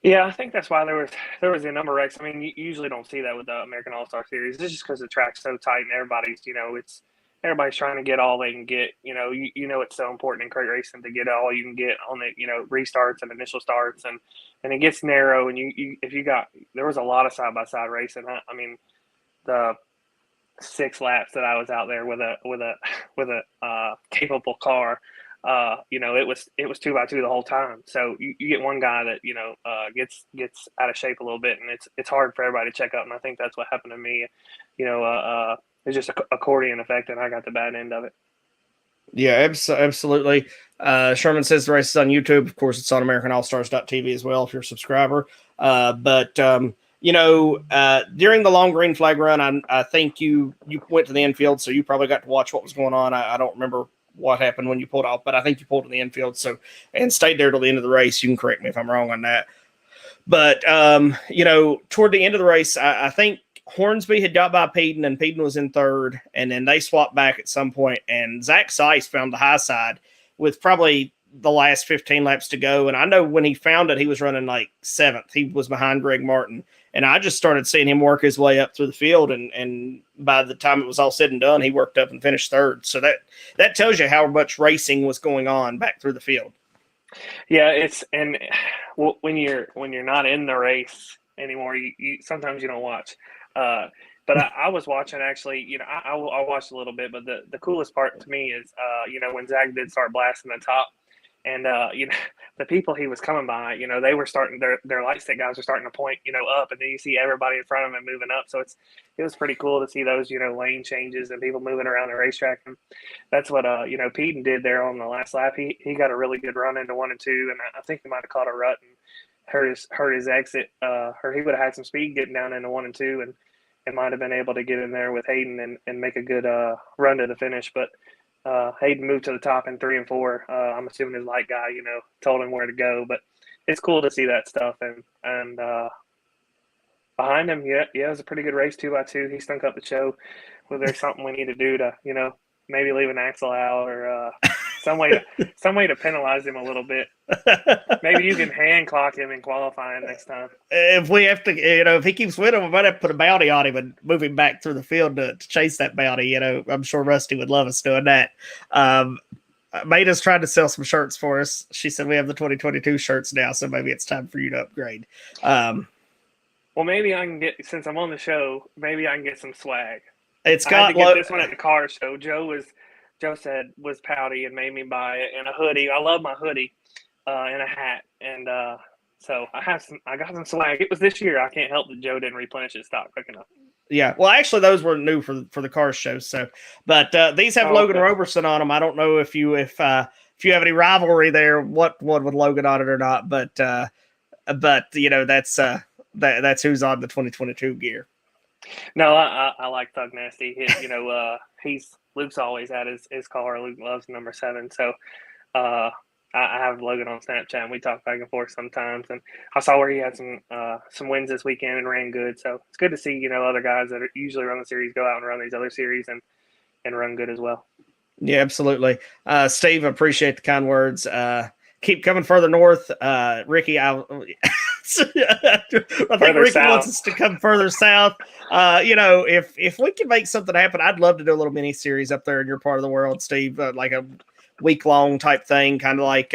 Yeah, I think that's why there was a number of wrecks. I mean, you usually don't see that with the American All-Star Series. It's just because the track's so tight and everybody's trying to get all they can get. It's so important in crate racing to get all you can get on the restarts and initial starts, and it gets narrow. And there was a lot of side-by-side racing. I mean, the 6 laps that I was out there with a capable car. It was 2x2 the whole time. So you get one guy that gets out of shape a little bit, and it's hard for everybody to check up. And I think that's what happened to me. It's just a accordion effect, and I got the bad end of it. Yeah, absolutely. Sherman says the race is on YouTube. Of course, it's on AmericanAllStars.tv as well if you're a subscriber. But during the long green flag run, I think you went to the infield, so you probably got to watch what was going on. I don't remember what happened when you pulled off, but I think you pulled in the infield. So, and stayed there till the end of the race. You can correct me if I'm wrong on that. But, toward the end of the race, I think Hornsby had got by Peden, and Peden was in third, and then they swapped back at some point, and Zach Seiss found the high side with probably the last 15 laps to go. And I know when he found it, he was running like seventh. He was behind Greg Martin. And I just started seeing him work his way up through the field. And by the time it was all said and done, he worked up and finished third. So that tells you how much racing was going on back through the field. Yeah, when you're not in the race anymore, you sometimes you don't watch. But I was watching actually, I watched a little bit, but the coolest part to me is, when Zach did start blasting the top, and the people he was coming by, they were starting their light stick guys were starting to point, up, and then you see everybody in front of him moving up. So it was pretty cool to see those, lane changes and people moving around the racetrack. And that's what Peden did there on the last lap. He got a really good run into 1 and 2, and I think he might have caught a rut and hurt his exit, or he would have had some speed getting down into 1 and 2, and might have been able to get in there with Hayden and make a good run to the finish. But Hayden moved to the top in 3 and 4. I'm assuming his light guy, told him where to go. But it's cool to see that stuff. And behind him, yeah, it was a pretty good race 2x2. He stunk up the show. Was there something we need to do to, maybe leave an axle out or some way to penalize him a little bit? Maybe you can hand clock him in qualifying next time. If we have to, if he keeps winning, we might have to put a bounty on him and move him back through the field to chase that bounty. I'm sure Rusty would love us doing that. Maida's tried to sell some shirts for us. She said we have the 2022 shirts now, so maybe it's time for you to upgrade. Well, maybe I can get, since I'm on the show, maybe I can get some swag. It's I got had to get this one at the car show. Joe said was pouty and made me buy it, and a hoodie. I love my hoodie and a hat, and so I got some swag. It was this year. I can't help that Joe didn't replenish his stock quick enough. Yeah, well, actually, those were new for the car show. So, but these have Logan Roberson on them. I don't know if you have any rivalry there, what one with Logan on it or not. But that's who's on the 2022 gear. No, I like Thug Nasty. Luke's always had his car. Luke loves number 7. So I have Logan on Snapchat, and we talk back and forth sometimes. And I saw where he had some wins this weekend and ran good. So it's good to see, other guys that usually run the series go out and run these other series and run good as well. Yeah, absolutely. Steve, I appreciate the kind words. Keep coming further north. Ricky, I think Ricky south. Wants us to come further south. If we can make something happen, I'd love to do a little mini series up there in your part of the world, Steve, like a week-long type thing, kind of like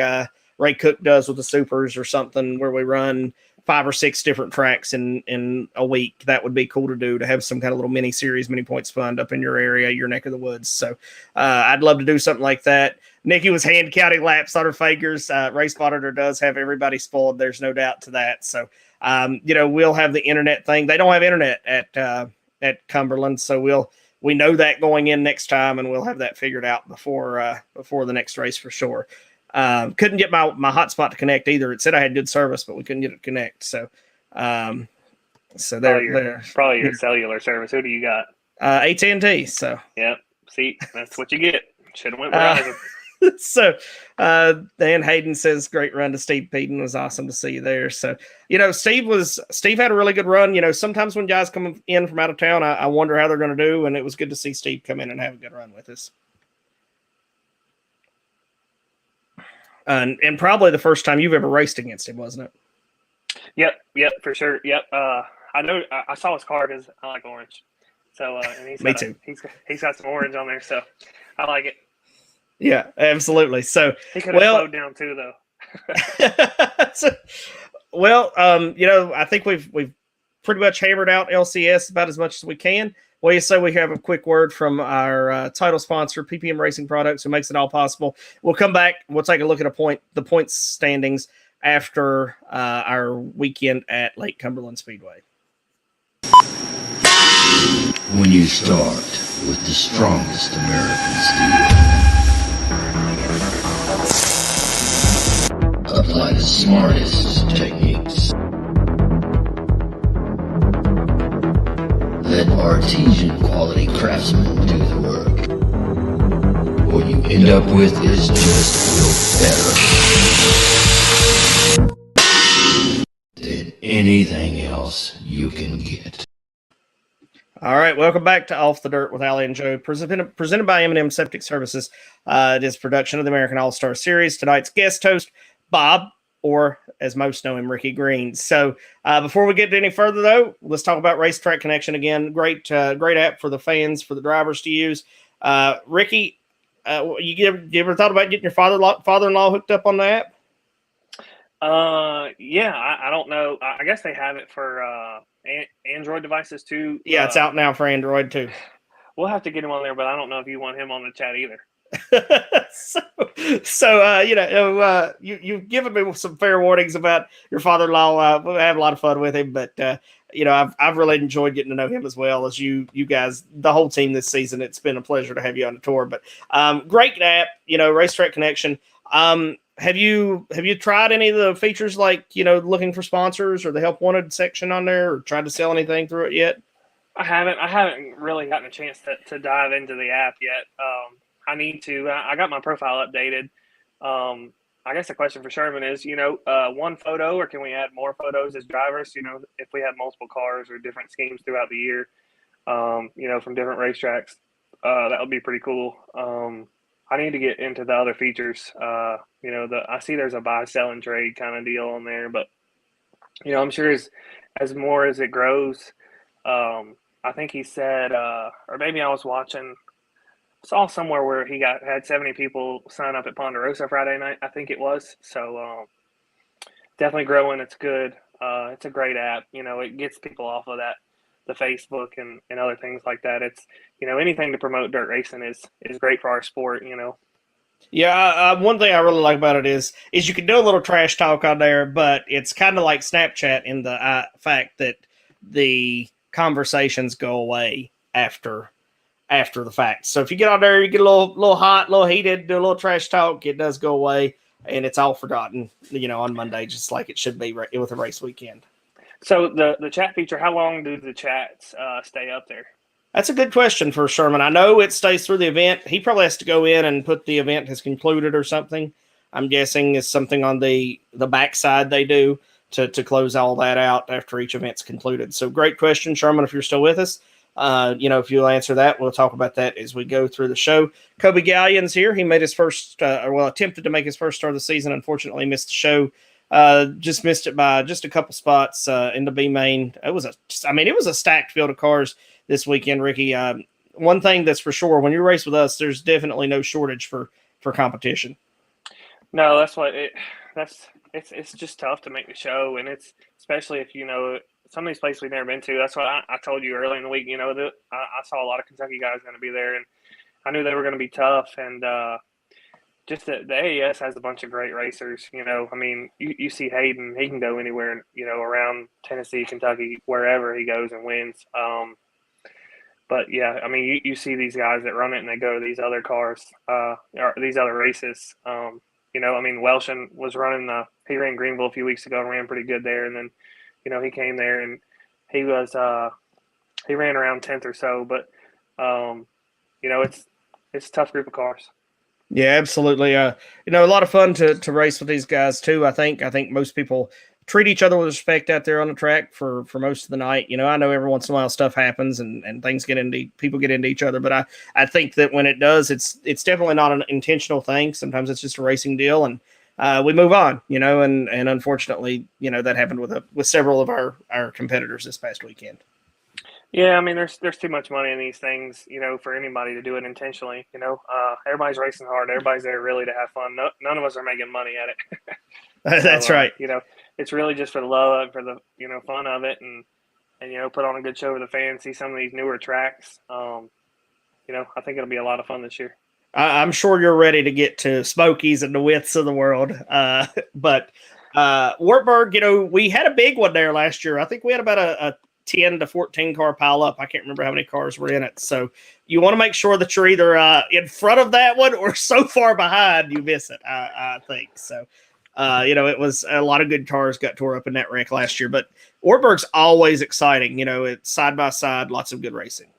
Ray Cook does with the Supers or something, where we run 5 or 6 different tracks in a week. That would be cool to do, to have some kind of little mini series, mini points fund up in your area, your neck of the woods. So I'd love to do something like that. Nikki was hand counting laps on her fingers. Race Monitor does have everybody spoiled. There's no doubt to that. So, we'll have the internet thing. They don't have internet at Cumberland. So we know that going in next time, and we'll have that figured out before the next race for sure. Couldn't get my hotspot to connect either. It said I had good service, but we couldn't get it to connect. So there. Probably your cellular service. Who do you got? AT&T. So yep. See, that's what you get. Should have went Verizon. So then Hayden says, great run to Steve Peden. Was awesome to see you there. So, Steve had a really good run. Sometimes when guys come in from out of town, I wonder how they're going to do. And it was good to see Steve come in and have a good run with us. And probably the first time you've ever raced against him, wasn't it? Yep, for sure. Yep. I know I saw his car because I like orange. So and Me too. He's got some orange on there, so I like it. Yeah, absolutely. So he could have slowed down too, though. I think we've pretty much hammered out LCS about as much as we can. Well, you say we have a quick word from our title sponsor, PPM Racing Products, who makes it all possible. We'll come back. We'll take a look at the points standings after our weekend at Lake Cumberland Speedway. When you start with the strongest American steel, apply the smartest techniques, let artesian quality craftsmen do the work, or you you end up with is just built better than anything else you can get. All right, welcome back to Off the Dirt with Ali and Joe, presented by M&M Septic Services. It is production of the American All-Star Series. Tonight's guest host, Bob, or as most know him, Ricky Green. So before we get any further, though, let's talk about Racetrack Connection again. Great app for the fans, for the drivers to use. Ricky, you ever thought about getting your father-in-law hooked up on the app? Yeah, I don't know. I guess they have it for Android devices too. Yeah, it's out now for Android too. We'll have to get him on there, but I don't know if you want him on the chat either. You've given me some fair warnings about your father-in-law. We have a lot of fun with him, but I've really enjoyed getting to know him as well as you guys, the whole team this season. It's been a pleasure to have you on the tour. But great app, Racetrack Connection. Have you tried any of the features like, looking for sponsors or the help wanted section on there, or tried to sell anything through it yet? I haven't really gotten a chance to dive into the app yet. I need to. I got my profile updated. I guess the question for Sherman is, one photo, or can we add more photos as drivers? If we have multiple cars or different schemes throughout the year, from different racetracks, that would be pretty cool. I need to get into the other features. I see there's a buy, sell, and trade kind of deal on there, but I'm sure as more as it grows, I think he said, or maybe I was saw somewhere where he had 70 people sign up at Ponderosa Friday night, I think it was. So definitely growing. It's good. It's a great app. It gets people off of the Facebook and other things like that. It's, anything to promote dirt racing is great for our sport, Yeah, one thing I really like about it is you can do a little trash talk on there, but it's kind of like Snapchat in the fact that the conversations go away after the fact. So if you get on there, you get a little hot, a little heated, do a little trash talk, it does go away, and it's all forgotten, on Monday, just like it should be with a race weekend. So the chat feature, how long do the chats stay up there? That's a good question for Sherman. I know it stays through the event. He probably has to go in and put the event has concluded or something. I'm guessing is something on the backside they do to close all that out after each event's concluded. So great question, Sherman, if you're still with us. If you'll answer that, we'll talk about that as we go through the show. Kobe Gallian's here. He made his first, attempted to make his first start of the season. Unfortunately, missed the show. Just missed it by just a couple spots in the B main. It was a stacked field of cars this weekend, Ricky. One thing that's for sure, when you race with us, there's definitely no shortage for competition. No, that's what it's just tough to make the show, and it's especially if some of these places we've never been to. That's what I told you early in the week. That I saw a lot of Kentucky guys going to be there, and I knew they were going to be tough. And just the AES has a bunch of great racers. You see Hayden; he can go anywhere. Around Tennessee, Kentucky, wherever he goes and wins. But yeah, you see these guys that run it and they go to these other cars, or these other races. Welshin was he ran Greenville a few weeks ago and ran pretty good there. And then, he came there and he ran around 10th or so, but it's a tough group of cars. Yeah, absolutely. A lot of fun to race with these guys too. I think most people treat each other with respect out there on the track for most of the night. I know every once in a while stuff happens and things people get into each other, but I think that when it does, it's definitely not an intentional thing. Sometimes it's just a racing deal, and we move on, and unfortunately, that happened with several of our competitors this past weekend. Yeah, there's too much money in these things, for anybody to do it intentionally. Everybody's racing hard. Everybody's there really to have fun. None of us are making money at it. That's right. It's really just for the love, for the fun of it, and put on a good show for the fans. See some of these newer tracks. I think it'll be a lot of fun this year. I'm sure you're ready to get to Smokies and the widths of the world. But Wartburg, we had a big one there last year. I think we had about a 10 to 14 car pile up. I can't remember how many cars were in it. So you want to make sure that you're either in front of that one or so far behind you miss it, I think. So, it was a lot of good cars got tore up in that wreck last year. But Wartburg's always exciting. It's side by side, lots of good racing.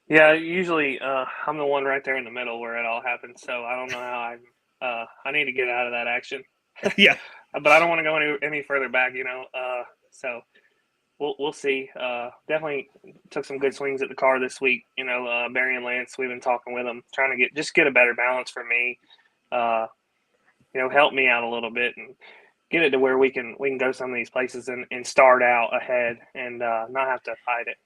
Yeah, usually I'm the one right there in the middle where it all happens. So I don't know how I need to get out of that action. Yeah. But I don't want to go any further back, So we'll see. Definitely took some good swings at the car this week. Barry and Lance, we've been talking with them, trying to get a better balance for me. Help me out a little bit and get it to where we can go some of these places and start out ahead and not have to fight it.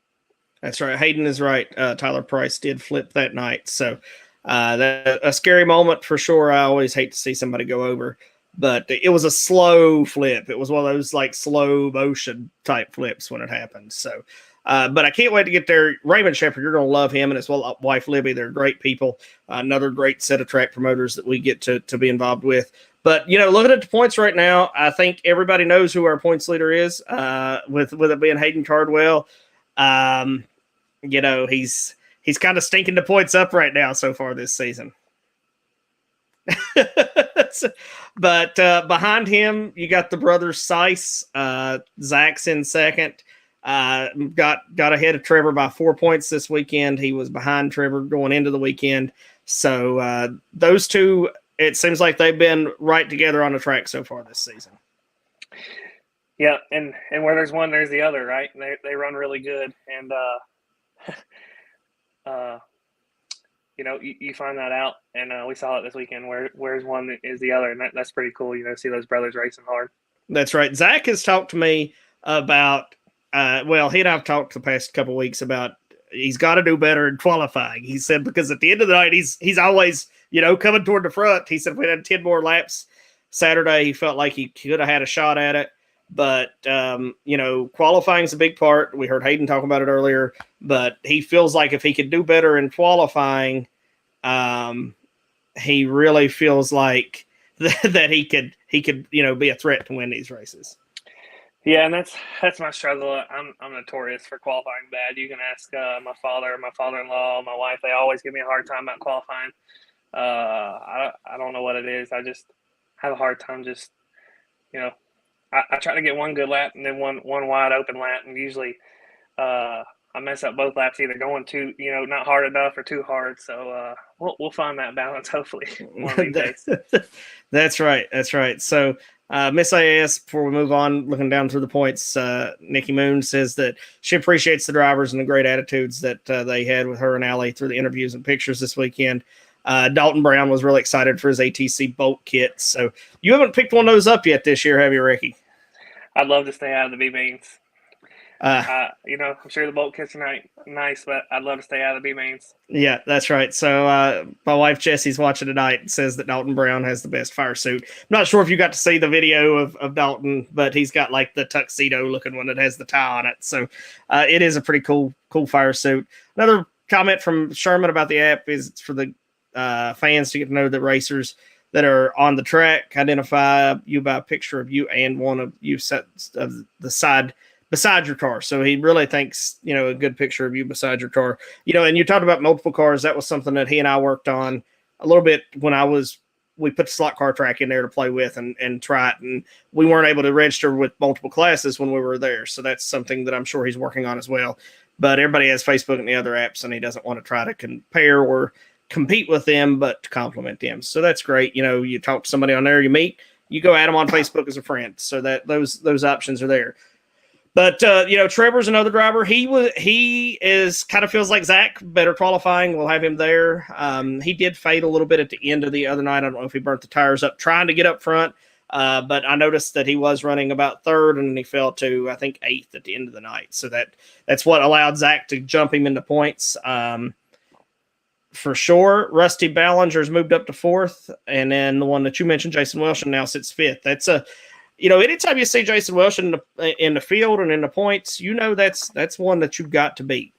That's right. Hayden is right. Tyler Price did flip that night. So a scary moment for sure. I always hate to see somebody go over, but it was a slow flip. It was one of those like slow motion type flips when it happened. So, but I can't wait to get there. Raymond Shepard, you're going to love him and his wife, Libby. They're great people. Another great set of track promoters that we get to be involved with. But, looking at the points right now, I think everybody knows who our points leader is, with it being Hayden Cardwell. He's kind of stinking the points up right now so far this season. But behind him, you got the brothers Seiss. Zach's in second. Got ahead of Trevor by 4 points this weekend. He was behind Trevor going into the weekend. So those two, it seems like they've been right together on the track so far this season. Yeah, and where there's one, there's the other, right? They run really good, and you find that out, and we saw it this weekend. Where's one is the other, and that's pretty cool. See those brothers racing hard. That's right. Zach has talked to me about. He and I've talked the past couple of weeks about he's got to do better in qualifying. He said because at the end of the night, he's always coming toward the front. He said if we had 10 more laps Saturday, he felt like he could have had a shot at it. But, qualifying is a big part. We heard Hayden talk about it earlier, but he feels like if he could do better in qualifying, he really feels like that he could, be a threat to win these races. Yeah, and that's my struggle. I'm notorious for qualifying bad. You can ask my father, my father-in-law, my wife. They always give me a hard time about qualifying. I don't know what it is. I just have a hard time just, I try to get one good lap and then one wide open lap, and usually I mess up both laps, either going too, not hard enough or too hard. So we'll find that balance hopefully one of these days. That's right. That's right. So Miss AS, before we move on, looking down through the points, Nikki Moon says that she appreciates the drivers and the great attitudes that they had with her and Allie through the interviews and pictures this weekend. Dalton Brown was really excited for his ATC bolt kit. So you haven't picked one of those up yet this year, have you, Ricky? I'd love to stay out of the B-mains. I'm sure the bolt kits are nice, but I'd love to stay out of the B-mains. Yeah, that's right. So my wife Jessie's watching tonight and says that Dalton Brown has the best fire suit. I'm not sure if you got to see the video of Dalton, but he's got like the tuxedo looking one that has the tie on it. So it is a pretty cool fire suit. Another comment from Sherman about the app is it's for the fans to get to know the racers that are on the track, identify you by a picture of you and one of you set of the side beside your car. So he really thinks, a good picture of you beside your car, and you talked about multiple cars. That was something that he and I worked on a little bit when we put the slot car track in there to play with and try it. And we weren't able to register with multiple classes when we were there. So that's something that I'm sure he's working on as well. But everybody has Facebook and the other apps, and he doesn't want to try to compare or compete with them, but to compliment them. So that's great. You talk to somebody on there, you meet, you go add them on Facebook as a friend. So that those options are there. But Trevor's another driver. He is kind of feels like Zach, better qualifying. We'll have him there. He did fade a little bit at the end of the other night. I don't know if he burnt the tires up trying to get up front. But I noticed that he was running about third, and he fell to, I think, 8th at the end of the night. So that's what allowed Zach to jump him into points. For sure, Rusty Ballinger's moved up to 4th, and then the one that you mentioned, Jason Welsh, now sits 5th. That's anytime you see Jason Welsh in the field and in the points, that's one that you've got to beat.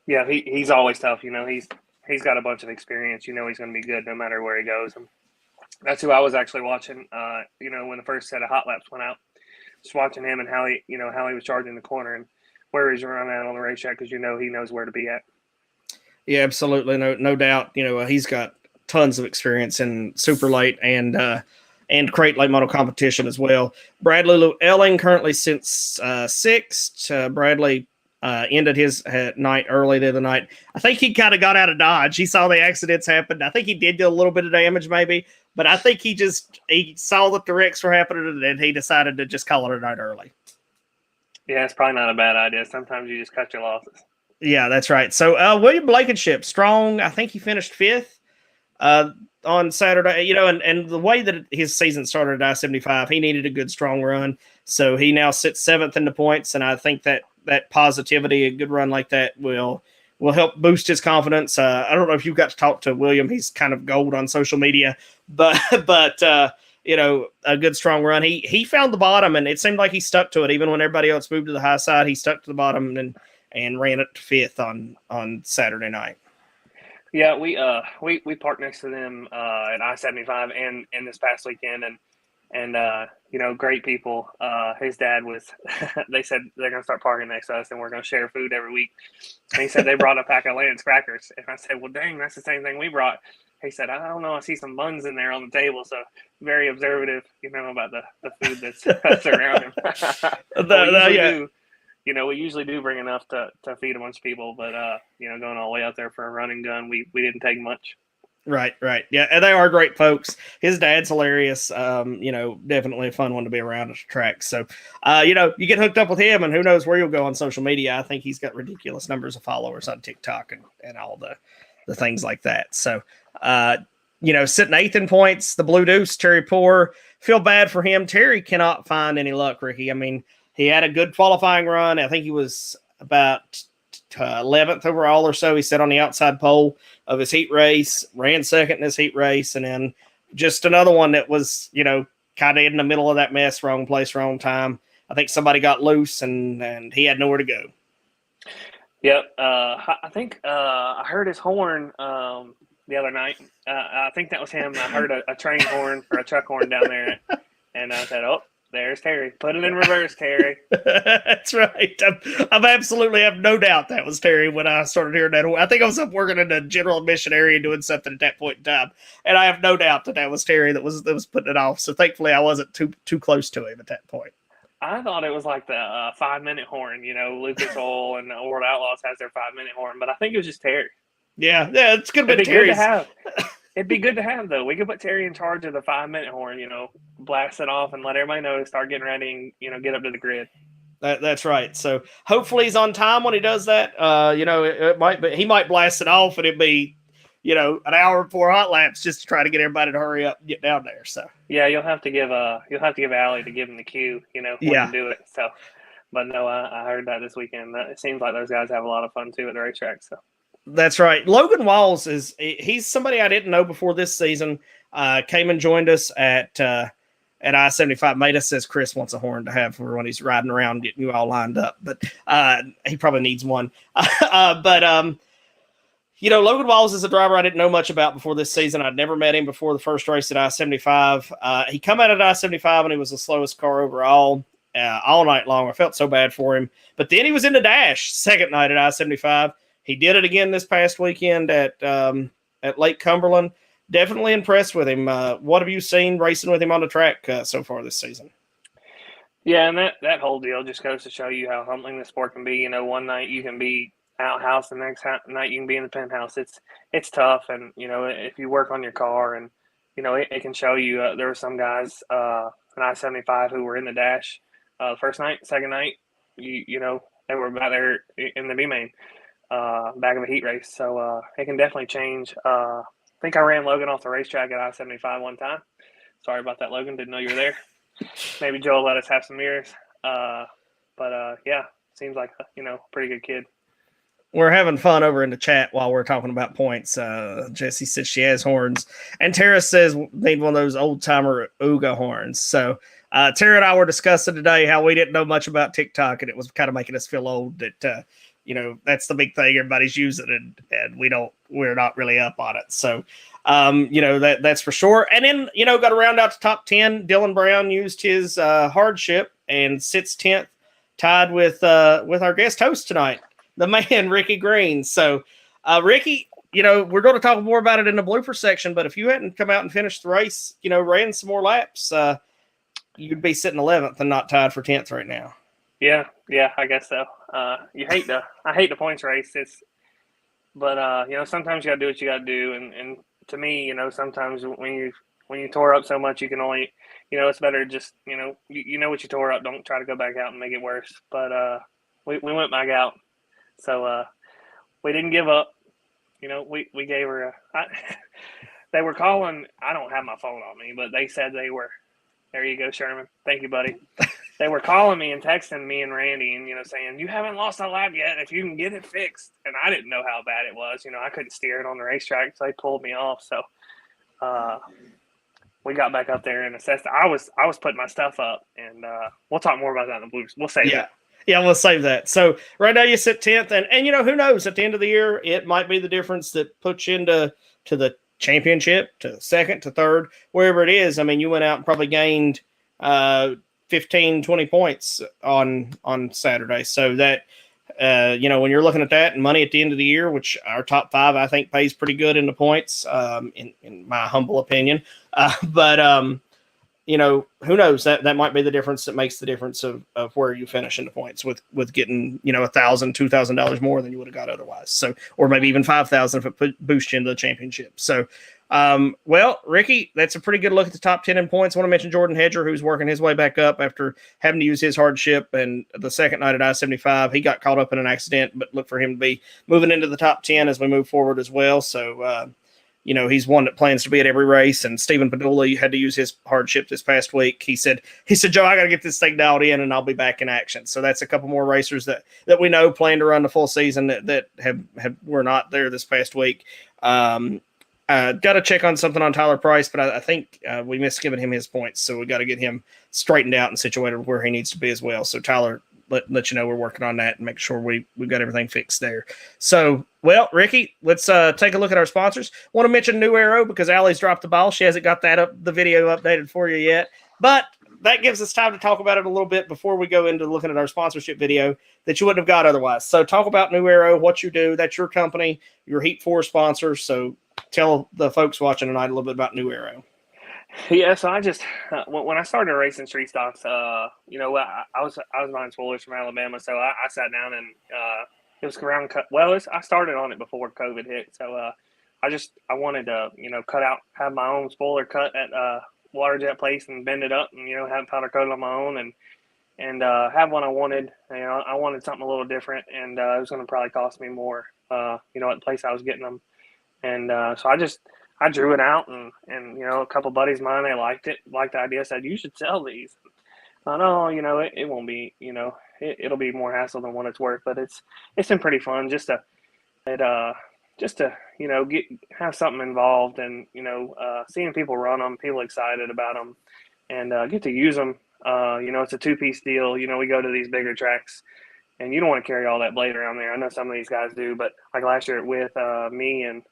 Yeah, he's always tough. He's got a bunch of experience. He's going to be good no matter where he goes. And that's who I was actually watching. When the first set of hot laps went out, just watching him and how he was charging the corner and where he's running out on the racetrack, because he knows where to be at. Yeah, absolutely, no doubt. He's got tons of experience in super late and crate late model competition as well. Bradley Llewellyn currently since 6th. Bradley ended his night early the other night. I think he kind of got out of dodge. He saw the accidents happen. I think he did do a little bit of damage maybe, but I think he saw that the wrecks were happening and he decided to just call it a night early. Yeah, it's probably not a bad idea. Sometimes you just cut your losses. Yeah, that's right. So William Blankenship, strong. I think he finished 5th on Saturday. And the way that his season started at I-75, he needed a good strong run. So he now sits 7th in the points, and I think that positivity, a good run like that, will help boost his confidence. I don't know if you've got to talk to William. He's kind of gold on social media, but a good strong run. He found the bottom, and it seemed like he stuck to it. Even when everybody else moved to the high side, he stuck to the bottom and ran it to 5th on Saturday night. Yeah, we parked next to them at I-75 and this past weekend, and great people. His dad was. They said they're gonna start parking next to us, and we're gonna share food every week. And he said they brought a pack of Lance crackers, and I said, "Well, dang, that's the same thing we brought." He said, "I don't know. I see some buns in there on the table." So very observative, about the food that's around him. We usually do bring enough to feed a bunch of people, but going all the way out there for a run and gun, we didn't take much. Right. Yeah, and they are great folks. His dad's hilarious. Definitely a fun one to be around at the track. So, you get hooked up with him, and who knows where you'll go on social media. I think he's got ridiculous numbers of followers on TikTok and all the things like that. So, sitting 8th in points, the Blue Deuce, Terry Poor. Feel bad for him. Terry cannot find any luck, Ricky. I mean, he had a good qualifying run. I think he was about 11th overall or so. He sat on the outside pole of his heat race, ran 2nd in his heat race, and then just another one that was, kind of in the middle of that mess, wrong place, wrong time. I think somebody got loose, and he had nowhere to go. Yep. I think I heard his horn the other night. I think that was him. I heard a train horn or a truck horn down there, and I said, "Oh, there's Terry. Put it in reverse, Terry." That's right. I absolutely have no doubt that was Terry when I started hearing that. I think I was up working in the general admission area doing something at that point in time, and I have no doubt that was Terry that was putting it off. So thankfully, I wasn't too close to him at that point. I thought it was like the 5-minute horn. Lucas Oil and the World Outlaws has their 5-minute horn, but I think it was just Terry. Yeah, it's good to be Terry. It'd be good to have, though. We could put Terry in charge of the 5-minute horn, blast it off and let everybody know to start getting ready and, get up to the grid. That's right. So hopefully he's on time when he does that. It might be, he might blast it off and it'd be, an hour before hot laps just to try to get everybody to hurry up and get down there. So yeah, you'll have to give Allie to give him the cue, when to do it. So, but no, I heard that this weekend. It seems like those guys have a lot of fun too at the racetrack. So. That's right. Logan Walls he's somebody I didn't know before this season. Came and joined us at I-75. Made us says Chris wants a horn to have for when he's riding around getting you all lined up, but he probably needs one. Logan Walls is a driver I didn't know much about before this season. I'd never met him before the first race at I-75. He come out at I-75 and he was the slowest car overall all night long. I felt so bad for him, but then he was in the dash second night at I-75. He did it again this past weekend at Lake Cumberland. Definitely impressed with him. What have you seen racing with him on the track so far this season? Yeah, and that whole deal just goes to show you how humbling the sport can be. One night you can be outhouse, the next night you can be in the penthouse. It's tough, and if you work on your car, and it can show you. There were some guys in I-75 who were in the dash first night, second night. They were about there in the B main. Back of a heat race, so it can definitely change. I think I ran Logan off the racetrack at I-75 one time. Sorry about that, Logan. Didn't know you were there. Maybe Joel let us have some mirrors. But seems like a pretty good kid. We're having fun over in the chat while we're talking about points. Jesse says she has horns, and Tara says need one of those old timer Ooga horns. So Tara and I were discussing today how we didn't know much about TikTok, and it was kind of making us feel old that. That's the big thing everybody's using, and we're not really up on it. So, that's for sure. And then, got to round out the top 10. Dylan Brown used his hardship and sits 10th, tied with our guest host tonight, the man, Ricky Green. So, Ricky, we're going to talk more about it in the blooper section, but if you hadn't come out and finished the race, ran some more laps, you'd be sitting 11th and not tied for 10th right now. Yeah, I guess so. I hate the points race. But sometimes you gotta do what you gotta do, and to me, sometimes when you tore up so much, you can only, it's better just, you know what you tore up. Don't try to go back out and make it worse. But we went back out, so we didn't give up. We gave her they were calling. I don't have my phone on me, but they said they were. There you go, Sherman. Thank you, buddy. They were calling me and texting me and Randy and, saying, you haven't lost a lap yet if you can get it fixed. And I didn't know how bad it was. I couldn't steer it on the racetrack, so they pulled me off. So we got back up there and assessed it. I was putting my stuff up, and we'll talk more about that in the blues. We'll save that. Yeah, we'll save that. So right now you sit 10th, and who knows? At the end of the year, it might be the difference that puts you into the championship, to second, to third, wherever it is. I mean, you went out and probably gained 15, 20 points on Saturday. So that, when you're looking at that and money at the end of the year, which our top 5, I think, pays pretty good in the points, in my humble opinion. But who knows? That might be the difference that makes the difference of where you finish in the points with getting, $1,000, $2,000 more than you would have got otherwise. So, or maybe even 5,000 if it boosts you into the championship. So, well, Ricky, that's a pretty good look at the top 10 in points. I want to mention Jordan Hedger, who's working his way back up after having to use his hardship. And the second night at I-75, he got caught up in an accident, but look for him to be moving into the top 10 as we move forward as well. So, he's one that plans to be at every race. And Stephen Padula had to use his hardship this past week. He said, Joe, I got to get this thing dialed in and I'll be back in action. So that's a couple more racers that we know plan to run the full season that were not there this past week. Got to check on something on Tyler Price, but I think we missed giving him his points. So we got to get him straightened out and situated where he needs to be as well. So Tyler, let you know we're working on that and make sure we've got everything fixed there. So, well, Ricky, let's take a look at our sponsors. Want to mention New Arrow because Allie's dropped the ball. She hasn't got the video updated for you yet, but that gives us time to talk about it a little bit before we go into looking at our sponsorship video that you wouldn't have got otherwise. So talk about New Arrow, what you do. That's your company, your Heat 4 sponsor. So tell the folks watching tonight a little bit about New Arrow. Yeah, so I just when I started racing street stocks, I was buying spoilers from Alabama, so I sat down and it was around. I started on it before COVID hit, so I wanted to have my own spoiler cut at water jet place and bend it up and have powder coat on my own and have one I wanted. I wanted something a little different, and it was going to probably cost me more. At the place I was getting them, and so I drew it out, and a couple buddies of mine, they liked the idea. Said, you should sell these. I know, it won't be, it'll be more hassle than what it's worth, but it's been pretty fun just to have something involved and, seeing people run them, people excited about them, and get to use them. It's a 2-piece deal. We go to these bigger tracks, and you don't want to carry all that blade around there. I know some of these guys do, but like last year with me and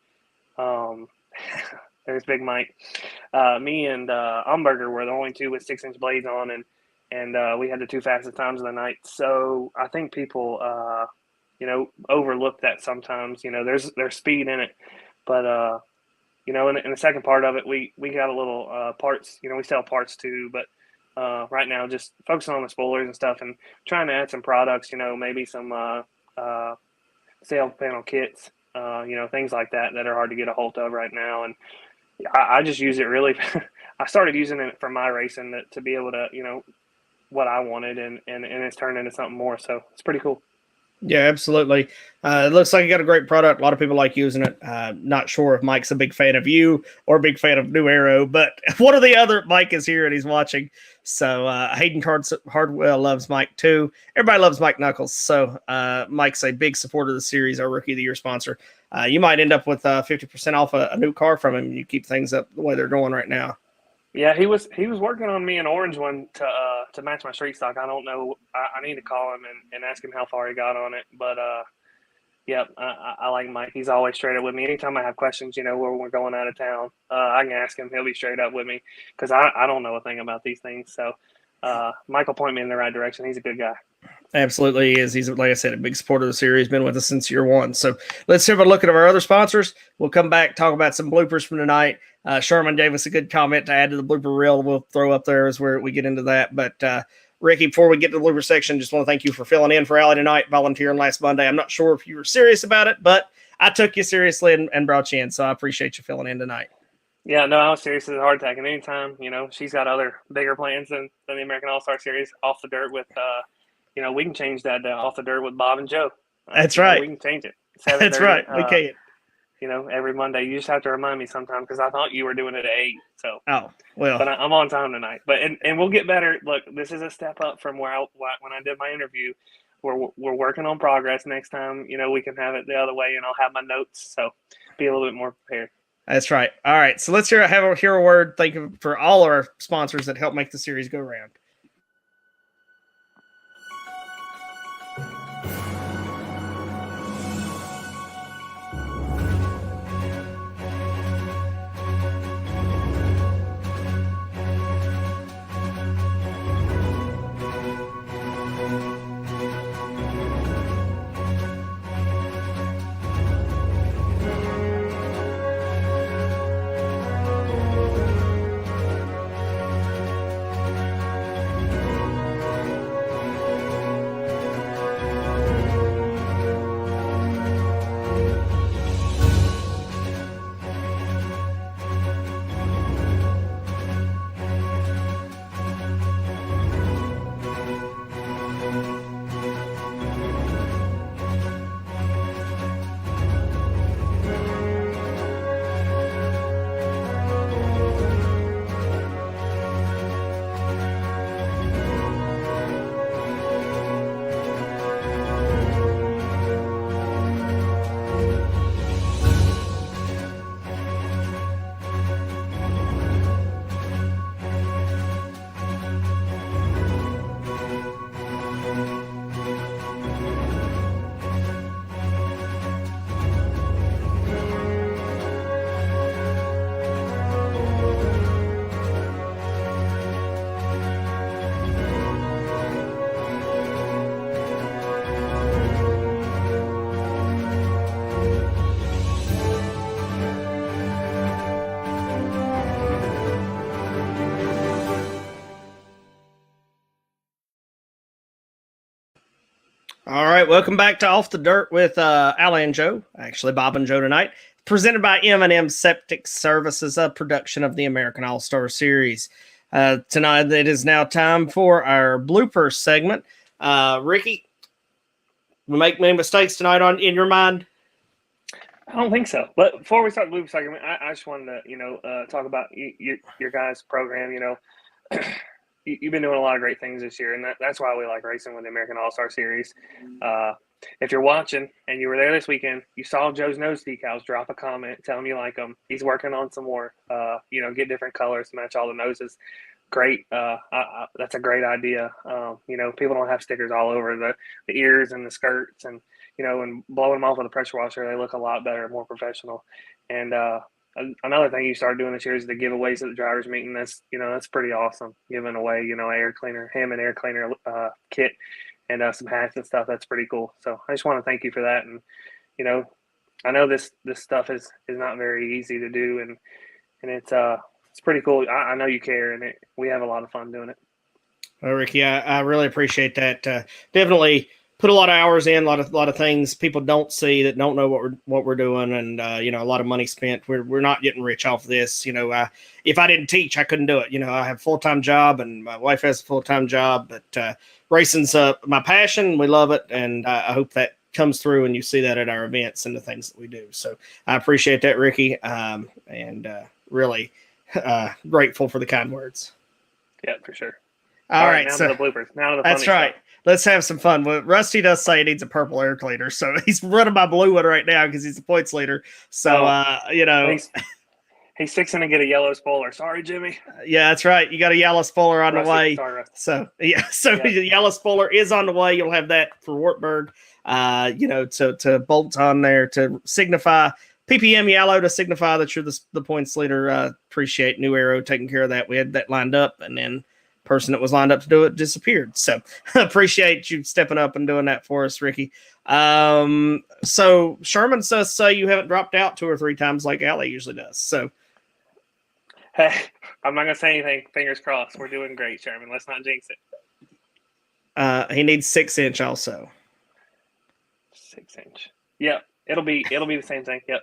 there's Big Mike. Me and Umberger were the only 2 with 6-inch blades on, and we had the 2 fastest times of the night. So I think people, overlook that sometimes. There's speed in it, but in the second part of it, we got a little parts. We sell parts too, but right now just focusing on the spoilers and stuff, and trying to add some products. Maybe some sail panel kits. Things like that are hard to get a hold of right now. And I just use it really. I started using it for my racing to be able to, what I wanted, and it's turned into something more. So it's pretty cool. Yeah, absolutely. It looks like you got a great product. A lot of people like using it. Not sure if Mike's a big fan of you or a big fan of New Arrow, but one or the other. Mike is here and he's watching. So Hayden Cardwell loves Mike too. Everybody loves Mike Knuckles. So Mike's a big supporter of the series, our Rookie of the Year sponsor. You might end up with 50% off a new car from him. You keep things up the way they're going right now. Yeah, he was working on me an orange one to match my street stock. I don't know. I need to call him and ask him how far he got on it. But I like Mike. He's always straight up with me. Anytime I have questions, where we're going out of town, I can ask him. He'll be straight up with me because I don't know a thing about these things. So Mike will point me in the right direction. He's a good guy. Absolutely he is. He's, like I said, a big supporter of the series, been with us since year 1. So let's have a look at our other sponsors. We'll come back, talk about some bloopers from tonight. Sherman gave us a good comment to add to the blooper reel. We'll throw up there as where we get into that. But Ricky, before we get to the blooper section, just want to thank you for filling in for Allie tonight, volunteering last Monday. I'm not sure if you were serious about it, but I took you seriously and brought you in, so I appreciate you filling in tonight. Yeah, no, I was serious as a heart attack. And anytime, she's got other bigger plans than the American All-Star Series, Off the Dirt with, we can change that to Off the Dirt with Bob and Joe. That's right. We can change it. That's right. We can. Every Monday. You just have to remind me sometime because I thought you were doing it at 8. So. Oh, well. But I'm on time tonight. But and we'll get better. Look, this is a step up from when I did my interview. We're working on progress. Next time, we can have it the other way, and I'll have my notes. So be a little bit more prepared. That's right. All right. So let's hear a word. Thank you for all our sponsors that help make the series go round. All right, welcome back to Off the Dirt with Allie and Joe. Actually, Bob and Joe tonight. Presented by M&M Septic Services, a production of the American All-Star Series. Tonight, it is now time for our blooper segment. Ricky, we make many mistakes tonight in your mind? I don't think so. But before we start the blooper segment, I just wanted to, talk about your guys' program. You've been doing a lot of great things this year, and that's why we like racing with the American All-Star Series. If you're watching and you were there this weekend, you saw Joe's nose decals, drop a comment, tell him you like them. He's working on some more, get different colors to match all the noses. Great. That's a great idea. People don't have stickers all over the ears and the skirts and blowing them off with a pressure washer. They look a lot better, more professional. And another thing you started doing this year is the giveaways at the drivers' meeting. That's pretty awesome. Giving away, air cleaner, air cleaner kit and some hats and stuff. That's pretty cool. So I just want to thank you for that. And, I know this stuff is not very easy to do and it's pretty cool. I know you care and we have a lot of fun doing it. Well, Ricky, I really appreciate that. Definitely put a lot of hours in, a lot of things people don't see that don't know what we're doing, and a lot of money spent. We're not getting rich off of this. If I didn't teach, I couldn't do it. I have a full-time job, and my wife has a full-time job. But racing's my passion. We love it, and I hope that comes through, and you see that at our events and the things that we do. So I appreciate that, Ricky, and really grateful for the kind words. Yeah, for sure. All right, now so to the bloopers. Now to the funny that's right. stuff. Let's have some fun. Well, Rusty does say he needs a purple air cleaner, so he's running my blue one right now because he's the points leader. So, he's fixing to get a yellow spoiler. Sorry, Jimmy. Yeah, that's right. You got a yellow spoiler on Rusty, the way. sorry, Rusty. The yellow spoiler is on the way. You'll have that for Wartburg, to bolt on there to signify PPM yellow to signify that you're the points leader. Appreciate New Arrow taking care of that. We had that lined up, and then person that was lined up to do it disappeared. So appreciate you stepping up and doing that for us, Ricky. So Sherman says you haven't dropped out 2 or 3 times like Allie usually does. So hey, I'm not gonna say anything. Fingers crossed. We're doing great, Sherman. Let's not jinx it. He needs 6-inch also. 6-inch. Yep. It'll be the same thing. Yep.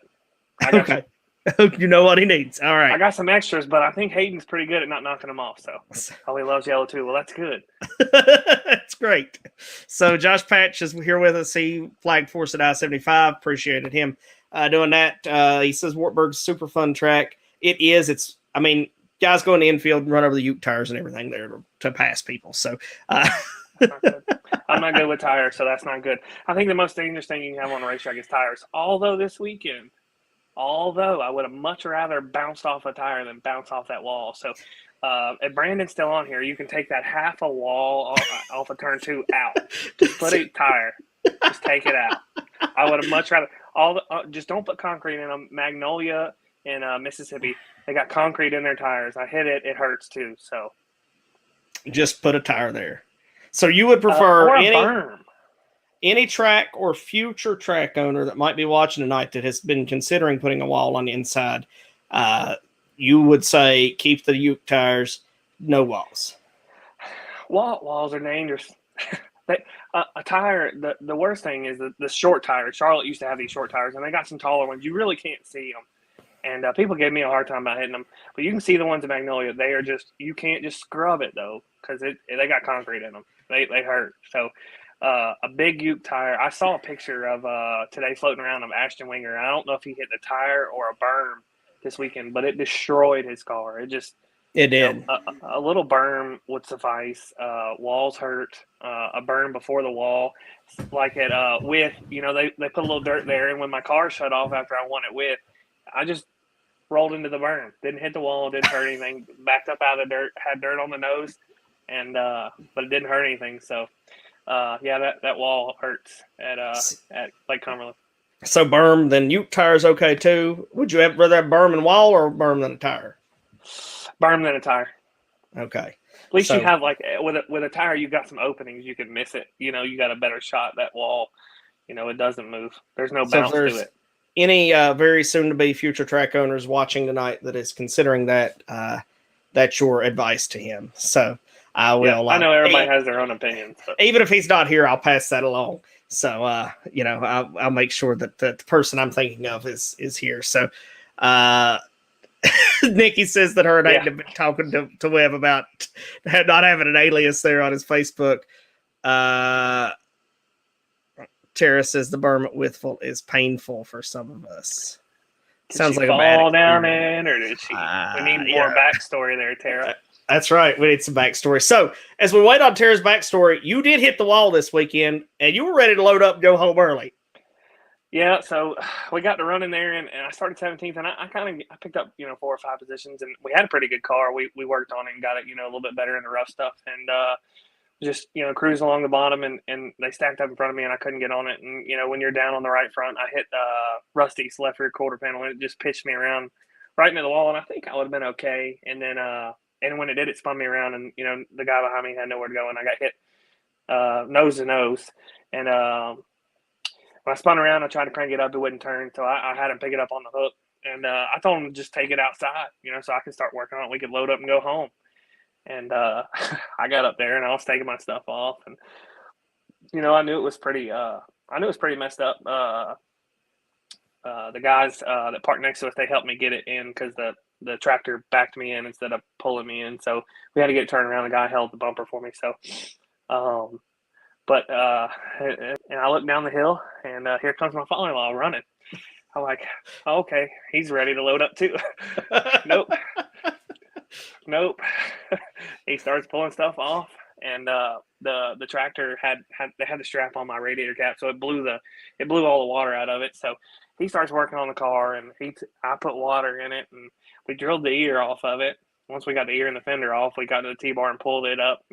I got Okay. You know what he needs. All right. I got some extras, but I think Hayden's pretty good at not knocking them off. So, oh, he loves yellow too. Well, that's good. That's great. So Josh Patch is here with us. He flagged for us at I-75. Appreciated him doing that. He says Wartburg's super fun track. It is. I mean, guys go in the infield and run over the Uke tires and everything there to pass people. So I'm not good with tires, so that's not good. I think the most dangerous thing you can have on a racetrack is tires. Although this weekend, I would have much rather bounced off a tire than bounce off that wall. So if Brandon's still on here, you can take that half a wall off of turn 2 out. Just put a tire. Just take it out. I would have much rather just don't put concrete in them. Magnolia in Mississippi, they got concrete in their tires. I hit it; it hurts too. So just put a tire there. So you would prefer or a berm. Any track or future track owner that might be watching tonight that has been considering putting a wall on the inside, you would say keep the Uke tires, no walls. Walls are dangerous. A tire, the worst thing is the short tires. Charlotte used to have these short tires, and they got some taller ones. You really can't see them. And people gave me a hard time about hitting them. But you can see the ones in Magnolia. They are just – you can't just scrub it, though, because they got concrete in them. They hurt. So – a big Uke tire. I saw a picture of today floating around of Ashton Winger. I don't know if he hit the tire or a berm this weekend, but it destroyed his car. It did. You know, a little berm would suffice. Walls hurt. A berm before the wall, like at With. You know, they put a little dirt there, and when my car shut off after I won it With, I just rolled into the berm. Didn't hit the wall. Didn't hurt anything. Backed up out of the dirt. Had dirt on the nose, and but it didn't hurt anything. So. That wall hurts at Lake Cumberland. So berm, then Uke tires okay too. Would you rather have berm and wall or berm than a tire? Berm than a tire. Okay. At least you have with a tire, you got some openings. You can miss it. You know, you got a better shot. That wall, you know, it doesn't move. There's no bounce to it. Any very soon to be future track owners watching tonight that is considering that, that's your advice to him. So. I will. I know everybody has their own opinions. But. Even if he's not here, I'll pass that along. So, I'll make sure that the person I'm thinking of is here. So, Nikki says that her and Hayden have been talking to Webb about not having an alias there on his Facebook. Tara says the berm at Withful is painful for some of us. Sounds like a bad fall down in, or did she? We need more backstory there, Tara. That's right. We need some backstory. So, as we wait on Tara's backstory, you did hit the wall this weekend, and you were ready to load up and go home early. Yeah, so we got to run in there, and I started 17th, and I picked up 4 or 5 positions, and we had a pretty good car. We worked on it and got it a little bit better in the rough stuff, and just cruising along the bottom, and they stacked up in front of me, and I couldn't get on it. And when you're down on the right front, I hit Rusty's left rear quarter panel, and it just pitched me around right into the wall, and I think I would have been okay. And then and when it did, it spun me around, and the guy behind me had nowhere to go, and I got hit nose to nose. And when I spun around, I tried to crank it up, it wouldn't turn, so I had him pick it up on the hook. And I told him to just take it outside, so I could start working on it. We could load up and go home. And I got up there, and I was taking my stuff off, and I knew it was pretty messed up. The guys that parked next to us, they helped me get it in because the tractor backed me in instead of pulling me in. So we had to get it turned around. The guy held the bumper for me. So, and I looked down the hill, and here comes my father-in-law running. I'm like, oh, okay, he's ready to load up too. Nope. He starts pulling stuff off, and the tractor had the strap on my radiator cap, so it blew all the water out of it. So he starts working on the car, and I put water in it, and we drilled the ear off of it. Once we got the ear and the fender off, we got to the T-bar and pulled it up.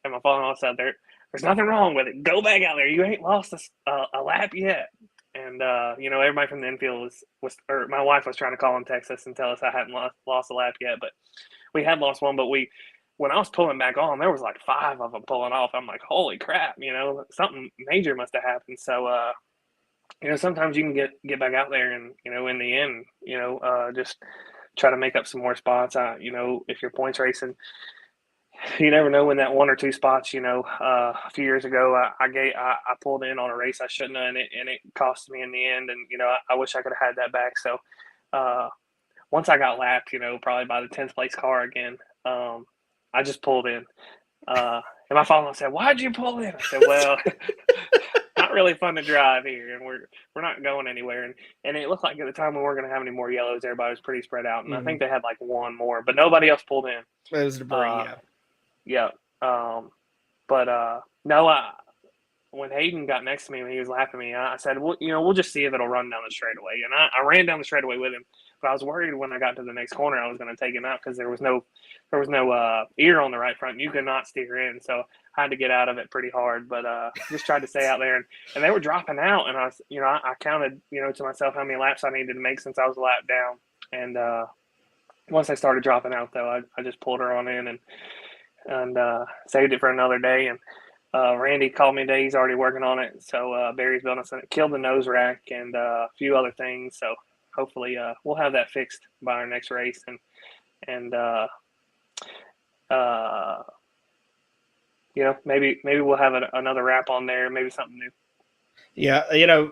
And my father-in-law said, "There's nothing wrong with it. Go back out there. You ain't lost a lap yet." And everybody from the infield was my wife was trying to call and text us and tell us I hadn't lost a lap yet, but we had lost one. But when I was pulling back on, there was like 5 of them pulling off. I'm like, holy crap, something major must have happened. So sometimes you can get back out there and in the end, just try to make up some more spots. If you're points racing, you never know when that one or two spots, a few years ago, I pulled in on a race I shouldn't have, and it cost me in the end. And, I wish I could have had that back. So, once I got lapped, probably by the 10th place car again, I just pulled in. And my father said, "Why'd you pull in?" I said, "Well, not really fun to drive here, and we're not going anywhere." And it looked like at the time we weren't going to have any more yellows. Everybody was pretty spread out, and I think they had like one more, but nobody else pulled in. It was debris, yeah. Yeah. But no, when Hayden got next to me when he was lapping me, I said, "Well, we'll just see if it'll run down the straightaway." And I ran down the straightaway with him, but I was worried when I got to the next corner I was going to take him out because there was no ear on the right front. You could not steer in, so I had to get out of it pretty hard. But just tried to stay out there, and they were dropping out, and I was, I counted, to myself how many laps I needed to make since I was a lap down, and once I started dropping out, though, I just pulled her on in and saved it for another day. And Randy called me today. He's already working on it. So Barry's building us it. Killed the nose rack and a few other things. So hopefully we'll have that fixed by our next race. And maybe we'll have another wrap on there. Maybe something new. Yeah,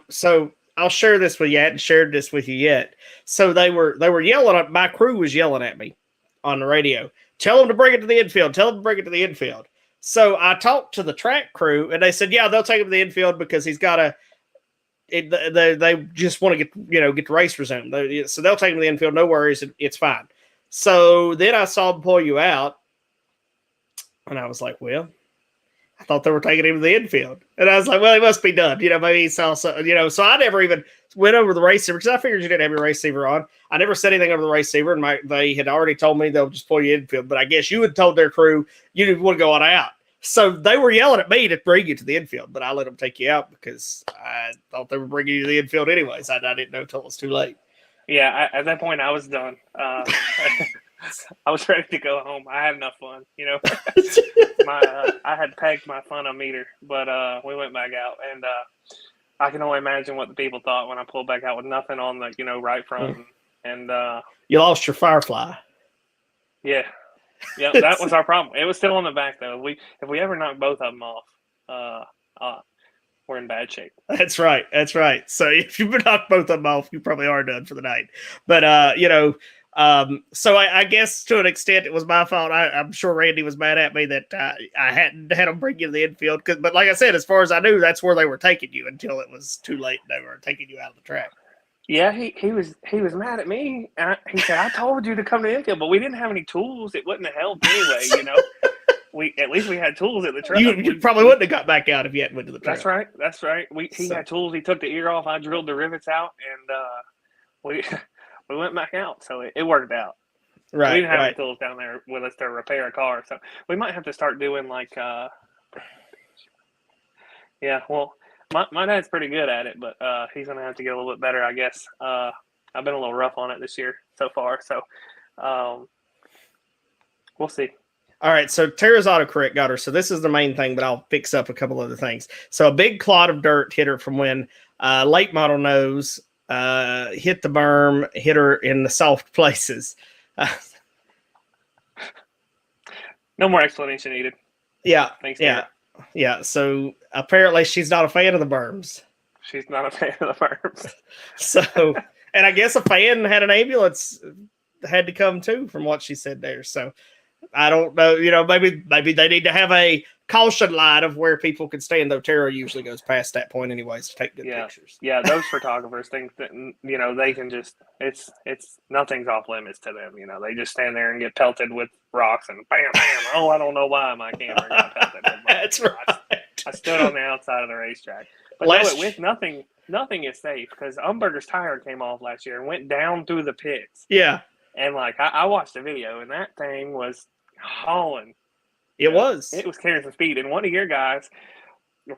so I'll share this with you. I hadn't shared this with you yet. So they were yelling at my crew was yelling at me on the radio. Tell them to bring it to the infield. Tell them to bring it to the infield. So I talked to the track crew, and they said, yeah, they'll take him to the infield because he's got to. They just want to get the race resumed. So they'll take him to the infield. No worries, it's fine. So then I saw them pull you out, and I was like, well, I thought they were taking him to the infield, and I was like, well, he must be done. Maybe he saw something. So I never even went over the race receiver because I figured you didn't have your race receiver on. I never said anything over the race receiver, and they had already told me they'll just pull you infield. But I guess you had told their crew you didn't want to go on out. So they were yelling at me to bring you to the infield, but I let them take you out because I thought they were bringing you to the infield anyways. I didn't know until it was too late. Yeah, at that point I was done. I was ready to go home. I had enough fun, I had pegged my fun-o-meter, but we went back out, and I can only imagine what the people thought when I pulled back out with nothing on the right front, and you lost your Firefly. Yeah, that was our problem. It was still on the back though. If we ever knock both of them off, we're in bad shape. That's right. So if you knock both of them off, you probably are done for the night. But so I guess to an extent it was my fault. I'm sure Randy was mad at me that I hadn't had them bring you to the infield. But like I said, as far as I knew, that's where they were taking you until it was too late. They were taking you out of the track. Yeah, he was mad at me. He said, "I told you to come to the infield, but we didn't have any tools. It wouldn't have helped anyway, At least we had tools at the truck. You probably wouldn't have got back out if you hadn't went to the truck. That's right. He had tools. He took the ear off. I drilled the rivets out, and we went back out. So it worked out. Right. We didn't have any tools down there with us to repair a car. So we might have to start doing well, my dad's pretty good at it, but he's going to have to get a little bit better, I guess. I've been a little rough on it this year so far. So we'll see. All right, so Tara's autocorrect got her. So this is the main thing, but I'll fix up a couple other things. So a big clod of dirt hit her from when late model nose hit the berm, hit her in the soft places. No more explanation needed. Yeah. Thanks, yeah. Tara. Yeah. So apparently she's not a fan of the berms. She's not a fan of the berms. So, and I guess a fan had an ambulance had to come too, from what she said there. So I don't know, maybe they need to have a caution light of where people can stand, though Tara usually goes past that point anyways to take good pictures. Yeah, those photographers think that, they can just, it's nothing's off limits to them. They just stand there and get pelted with rocks and bam, bam. Oh, I don't know why my camera got pelted with rocks. That's right. I stood on the outside of the racetrack. But with nothing is safe, because Umberger's tire came off last year and went down through the pits. Yeah. And I watched the video, and that thing was hauling. It was carrying some speed, and one of your guys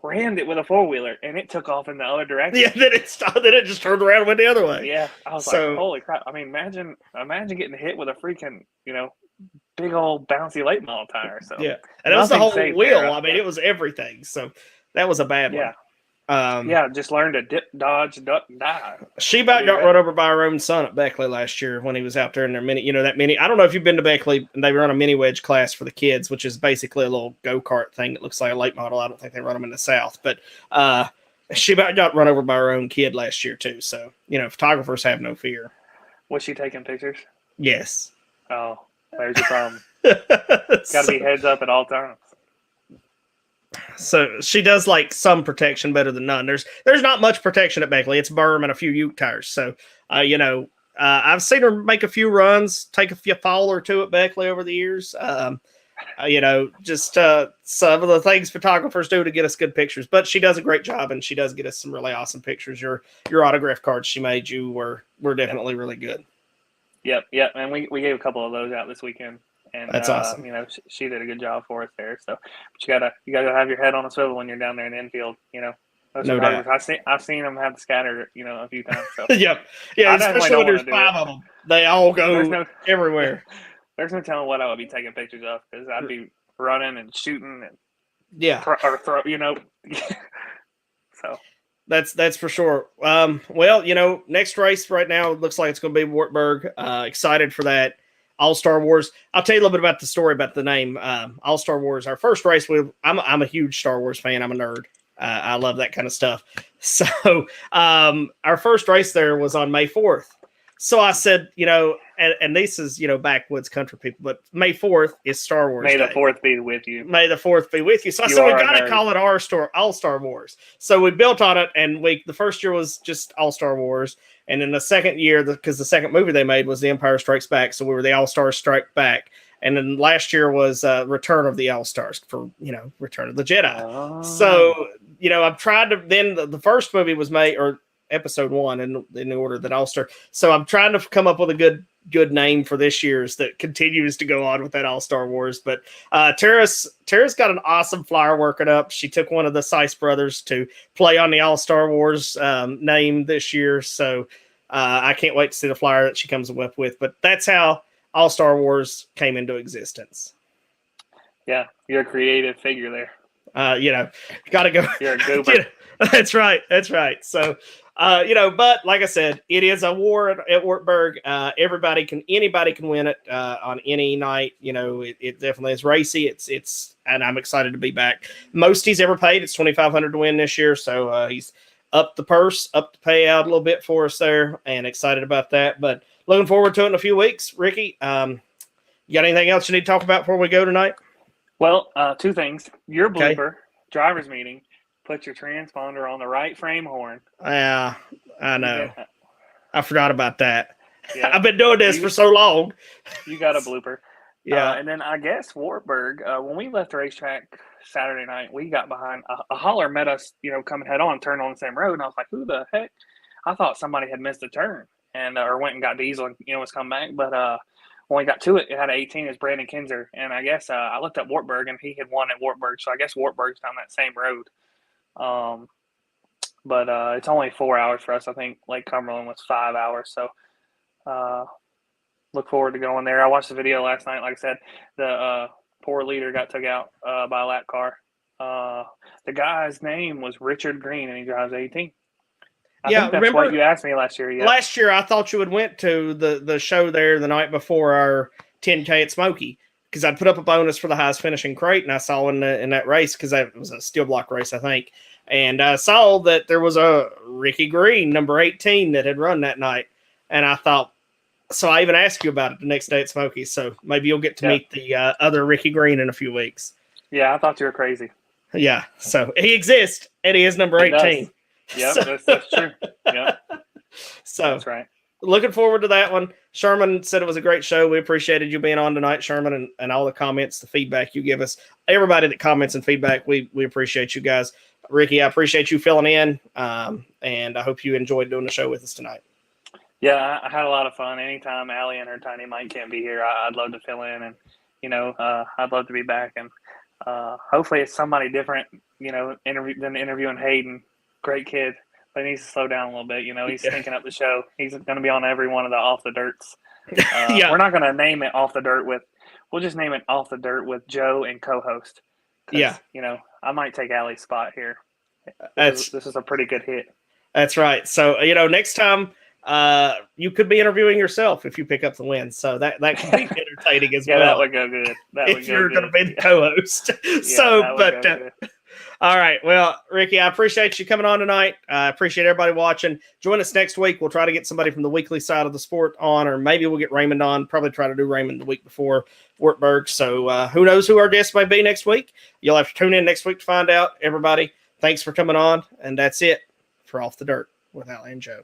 rammed it with a 4-wheeler, and it took off in the other direction. Yeah, then it stopped. Then it just turned around and went the other way. Yeah, I was like, holy crap! I mean, imagine getting hit with a freaking big old bouncy late model tire. So yeah, and it was the whole wheel. It was everything. So that was a bad one. Yeah, just learn to dip, dodge, duck, dive. She about got run over by her own son at Beckley last year when he was out there in their mini. That mini. I don't know if you've been to Beckley. They run a mini wedge class for the kids, which is basically a little go-kart thing that looks like a late model. I don't think they run them in the South, but she about got run over by her own kid last year too. So photographers have no fear. Was she taking pictures? Yes. Oh, there's your problem. Got to be heads up at all times. So she does like some protection better than none. There's not much protection at Beckley. It's berm and a few Ute tires. So, I've seen her make a few runs, take a few fall or two at Beckley over the years. Just some of the things photographers do to get us good pictures. But she does a great job, and she does get us some really awesome pictures. Your autograph cards she made you were definitely really good. Yep. And we gave a couple of those out this weekend. And that's awesome. She did a good job for us there. So, but you gotta have your head on a swivel when you're down there in the infield. No doubt. I've seen them have the scatter, a few times. So. Yep. Yeah, especially when there's 5 of them. They all go everywhere. There's no telling what I would be taking pictures of because I'd be running and shooting and or throw. So. That's for sure. Next race right now looks like it's going to be Wartburg. Excited for that. All-Star Wars. I'll tell you a little bit about the story about the name All-Star Wars. Our first race, I'm a huge Star Wars fan. I'm a nerd. I love that kind of stuff. So our first race there was on May 4th. So I said, and this is, backwoods country people, but May 4th is Star Wars May the Day. 4th be with you. May the 4th be with you. So I said, we got to call it All-Star Wars. So we built on it, and the first year was just All-Star Wars. And then the second year, because the second movie they made was The Empire Strikes Back, so we were the All-Stars Strike Back. And then last year was Return of the All-Stars for, Return of the Jedi. Oh. So, I've tried to, then the first movie was made, or episode 1 in the order that All-Star. So I'm trying to come up with a good name for this year's that continues to go on with that All-Star Wars. But Tara's got an awesome flyer working up. She took one of the Seiss brothers to play on the All-Star Wars name this year. So I can't wait to see the flyer that she comes up with. But that's how All-Star Wars came into existence. Yeah, you're a creative figure there. Got to go. You're a goober. That's right. So, but like I said, it is a war at Wartburg. Anybody can win it on any night. It definitely is racy. It's, and I'm excited to be back. Most he's ever paid, it's $2,500 to win this year. So he's up the payout a little bit for us there, and excited about that. But looking forward to it in a few weeks. Ricky, you got anything else you need to talk about before we go tonight? Well, 2 things. Your blooper, driver's meeting. Put your transponder on the right frame horn. Yeah, I know. I forgot about that. Yeah. I've been doing this for so long. You got a blooper. Yeah. And then I guess Wartburg, when we left the racetrack Saturday night, we got behind a hauler met us, coming head on, turned on the same road. And I was like, who the heck? I thought somebody had missed a turn and or went and got diesel and, was coming back. But when we got to it, it had an 18 as Brandon Kinzer. And I guess I looked up Wartburg and he had won at Wartburg. So I guess Wartburg's down that same road. But it's only 4 hours for us. I think Lake Cumberland was 5 hours. So look forward to going there. I watched the video last night. Like I said, the poor leader got took out by a lap car. The guy's name was Richard Green, and he drives 18. I think that's what you asked me last year. Yeah. Last year, I thought you had went to the show there the night before our 10K at Smoky, because I'd put up a bonus for the highest finishing crate, and I saw in that race, because it was a steel block race, I think, and I saw that there was a Ricky Green, number 18, that had run that night, and I thought, so I even asked you about it the next day at Smoky, so maybe you'll get to meet the other Ricky Green in a few weeks. Yeah, I thought you were crazy. Yeah, so he exists, and he is number 18. Yeah, that's true. Yeah, so that's right. Looking forward to that one. Sherman said it was a great show. We appreciated you being on tonight, Sherman, and all the comments, the feedback you give us. Everybody that comments and feedback, we appreciate you guys. Ricky, I appreciate you filling in, and I hope you enjoyed doing the show with us tonight. Yeah, I had a lot of fun. Anytime Allie and her tiny Mike can't be here, I'd love to fill in, and I'd love to be back. And hopefully it's somebody different, than interviewing Hayden. Great kid, but he needs to slow down a little bit. He's stinking up the show. He's going to be on every one of the Off the Dirts. We're not going to name it Off the Dirt we'll just name it Off the Dirt with Joe and co-host. Yeah. I might take Allie's spot here. This is a pretty good hit. That's right. So, next time you could be interviewing yourself if you pick up the win. So that could be entertaining as well. Yeah, that would go good. If you're going to be the co-host. All right. Well, Ricky, I appreciate you coming on tonight. I appreciate everybody watching. Join us next week. We'll try to get somebody from the weekly side of the sport on, or maybe we'll get Raymond on. Probably try to do Raymond the week before Wartburg. So who knows who our guest may be next week. You'll have to tune in next week to find out. Everybody, thanks for coming on. And that's it for Off the Dirt with Al and Joe.